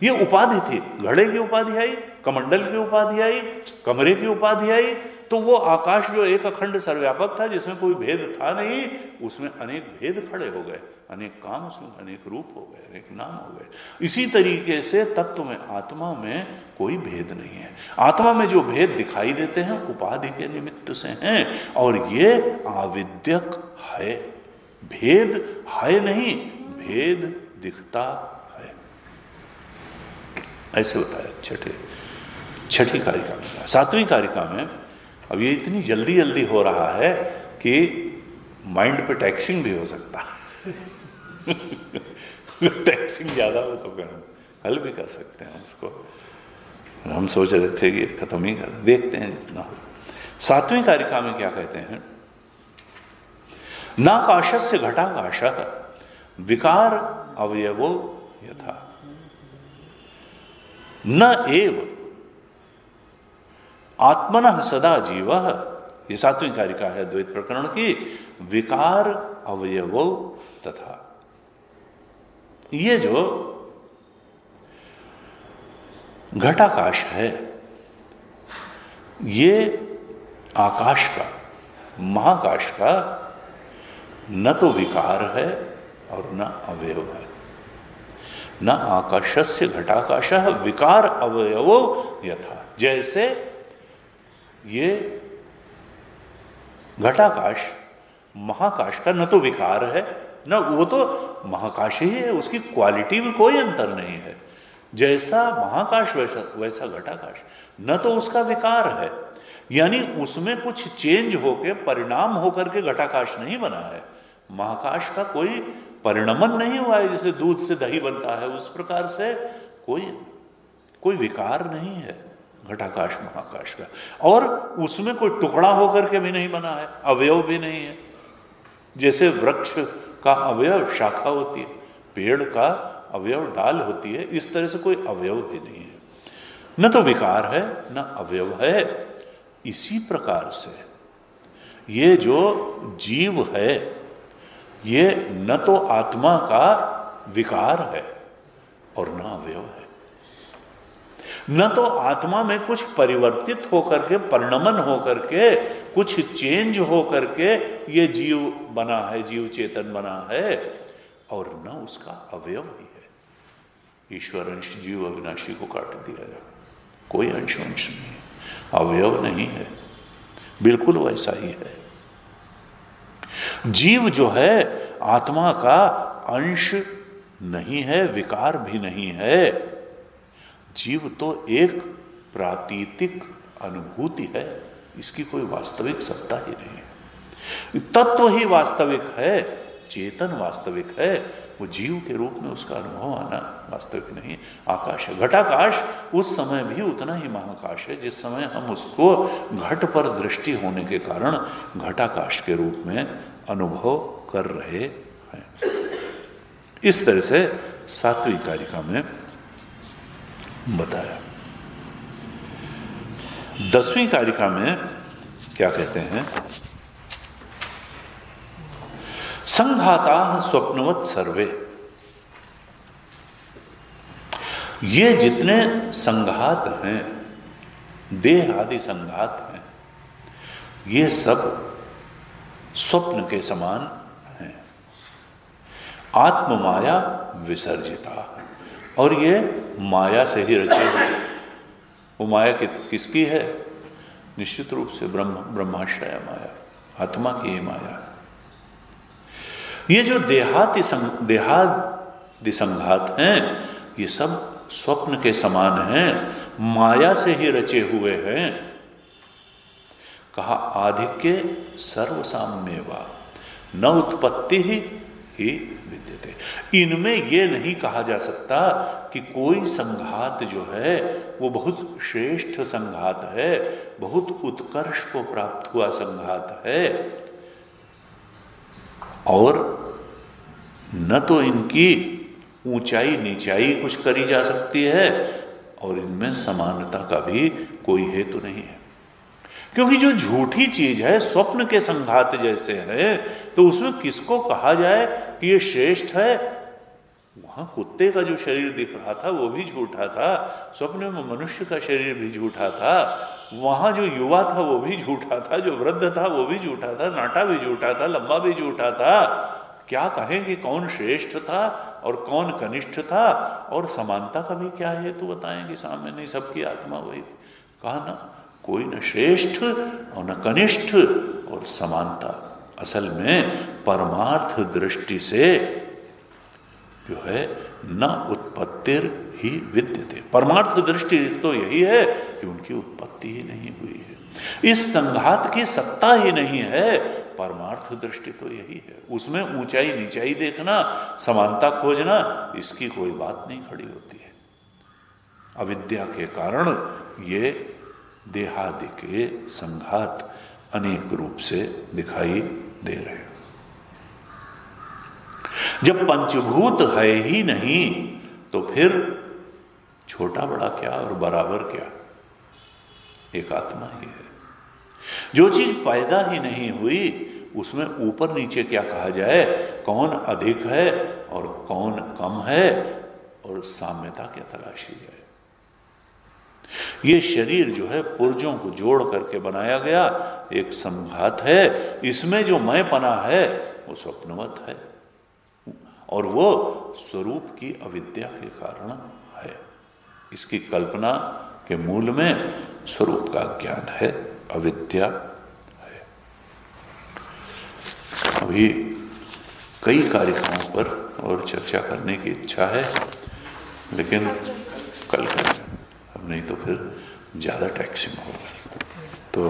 ये उपाधि थी, घड़े की उपाधि आई, कमंडल की उपाधि आई, कमरे की उपाधि आई, तो वो आकाश जो एक अखंड सर्वव्यापक था, जिसमें कोई भेद था नहीं, उसमें अनेक भेद खड़े हो गए, अनेक काम, उसमें अनेक रूप हो गए, अनेक नाम हो गए। इसी तरीके से तत्व में, आत्मा में कोई भेद नहीं है। आत्मा में जो भेद दिखाई देते हैं उपाधि के निमित्त से हैं, और ये आविद्यक है, भेद है नहीं, भेद दिखता है। ऐसे होता है छठी कारिका में। 7वीं कारिका में अब ये इतनी जल्दी जल्दी हो रहा है कि माइंड पे टैक्सिंग भी हो सकता है। टैक्सिंग ज्यादा हो तो फिर हल भी कर सकते हैं उसको। हम सोच रहे थे कि खत्म ही कर, देखते हैं जितना हो। 7वीं कारिका में क्या कहते हैं? नाकाशस्य घटाकाशः विकार अवयवो यथा न एव आत्मनः सदा जीवः। ये 7वीं कारिका है द्वैत प्रकरण की। विकार अवयवो तथा, ये जो घटाकाश है, ये आकाश का, महाकाश का न तो विकार है और न अवयव है। न आकाशस्य घटाकाशः विकार अवयवो यथा, जैसे ये घटाकाश महाकाश का न तो विकार है, न वो तो महाकाश ही है, उसकी क्वालिटी में कोई अंतर नहीं है। जैसा महाकाश वैसा घटाकाश, न तो उसका विकार है, यानी उसमें कुछ चेंज होकर परिणाम होकर के घटाकाश नहीं बना है। महाकाश का कोई परिणमन नहीं हुआ है, जैसे दूध से दही बनता है उस प्रकार से कोई विकार नहीं है। घटाकाश महाकाश का, और उसमें कोई टुकड़ा होकर के भी नहीं बना है, अवयव भी नहीं है। जैसे वृक्ष का अवयव शाखा होती है, पेड़ का अवयव डाल होती है, इस तरह से कोई अवयव भी नहीं है, न तो विकार है न अवयव है। इसी प्रकार से ये जो जीव है ये न तो आत्मा का विकार है और न अवयव है, न तो आत्मा में कुछ परिवर्तित होकर के, परिणमन होकर के, कुछ चेंज होकर के ये जीव बना है, जीव चेतन बना है, और न उसका अवयव ही है। ईश्वर अंश जीव अविनाशी को काट दिया है, कोई अंश नहीं है, अवयव नहीं है, बिल्कुल वैसा ही है। जीव जो है आत्मा का अंश नहीं है, विकार भी नहीं है। जीव तो एक प्रातीतिक अनुभूति है, इसकी कोई वास्तविक सत्ता ही नहीं है। तत्व ही वास्तविक है, चेतन वास्तविक है, वो जीव के रूप में उसका अनुभव आना वास्तविक नहीं। आकाश है, घटाकाश उस समय भी उतना ही महाकाश है जिस समय हम उसको घट पर दृष्टि होने के कारण घटाकाश के रूप में अनुभव कर रहे हैं। इस तरह से 7वीं कारिका में बताया। 10वीं कारिका में क्या कहते हैं? संघाता स्वप्नवत सर्वे। ये जितने संघात हैं, देह आदि संघात हैं, ये सब स्वप्न के समान हैं। आत्म माया विसर्जिता, और ये माया से ही रचे हुए। वो माया किसकी है? निश्चित रूप से ब्रह्माश्रय माया, आत्मा की ही माया। ये जो देहादि संघात हैं, ये सब स्वप्न के समान हैं, माया से ही रचे हुए हैं। कहा आधिक्य सर्वसाम्यवा न उत्पत्ति ही विद्यते। इनमें ये नहीं कहा जा सकता कि कोई संघात जो है वो बहुत श्रेष्ठ संघात है, बहुत उत्कर्ष को प्राप्त हुआ संघात है, और न तो इनकी ऊंचाई नीचाई कुछ करी जा सकती है, और इनमें समानता का भी कोई हेतु नहीं है। क्योंकि जो झूठी चीज है, स्वप्न के संघात जैसे है, तो उसमें किसको कहा जाए कि ये श्रेष्ठ है? वहां कुत्ते का जो शरीर दिख रहा था वो भी झूठा था, स्वप्न में मनुष्य का शरीर भी झूठा था, वहां जो युवा था वो भी झूठा था, जो वृद्ध था वो भी झूठा था, नाटा भी झूठा था, लंबा भी झूठा था। क्या कहें कि कौन श्रेष्ठ था और कौन कनिष्ठ था? और समानता का भी क्या हेतु बताएंगे सामने? नहीं, सबकी आत्मा वही थी। कहा ना, कोई न श्रेष्ठ और न कनिष्ठ, और समानता असल में परमार्थ दृष्टि से जो है न उत्पत्तिर ही विद्यते। परमार्थ दृष्टि तो यही है कि उनकी उत्पत्ति ही नहीं हुई है, इस संघात की सत्ता ही नहीं है। परमार्थ दृष्टि तो यही है, उसमें ऊंचाई नीचाई देखना, समानता खोजना, इसकी कोई बात नहीं खड़ी होती है। अविद्या के कारण ये देहादि के संघात अनेक रूप से दिखाई दे रहे हैं। जब पंचभूत है ही नहीं तो फिर छोटा बड़ा क्या और बराबर क्या? एक आत्मा ही है। जो चीज पैदा ही नहीं हुई उसमें ऊपर नीचे क्या कहा जाए, कौन अधिक है और कौन कम है, और साम्यता क्या तलाशी जाए। ये शरीर जो है पुर्जों को जोड़ करके बनाया गया एक संघात है, इसमें जो मैंपना है वो स्वप्नवत है, और वो स्वरूप की अविद्या के कारण है। इसकी कल्पना के मूल में स्वरूप का ज्ञान है, अविद्या है। अभी कई कारिकाओं पर और चर्चा करने की इच्छा है, लेकिन कल करें, अब नहीं तो फिर ज़्यादा टैक्सिंग होगा। तो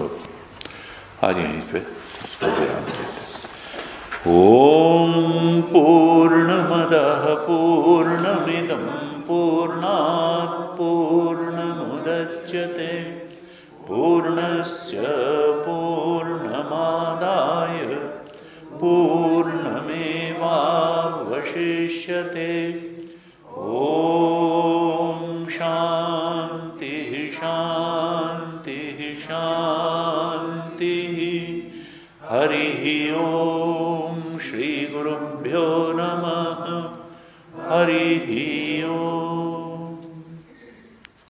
आज यहीं पे विराम देते हैं। ओम पूर्णमदः पूर्णमिदं पूर्णात् पूर्णमुदच्यते पूर्णमेवावशिष्यते पूर्णस्य पूर्णमादाय पूर्णमेवावशिष्यते। ॐ शान्तिः शान्तिः शान्तिः। हरिः ॐ श्रीगुरुभ्यो नमः। हरिः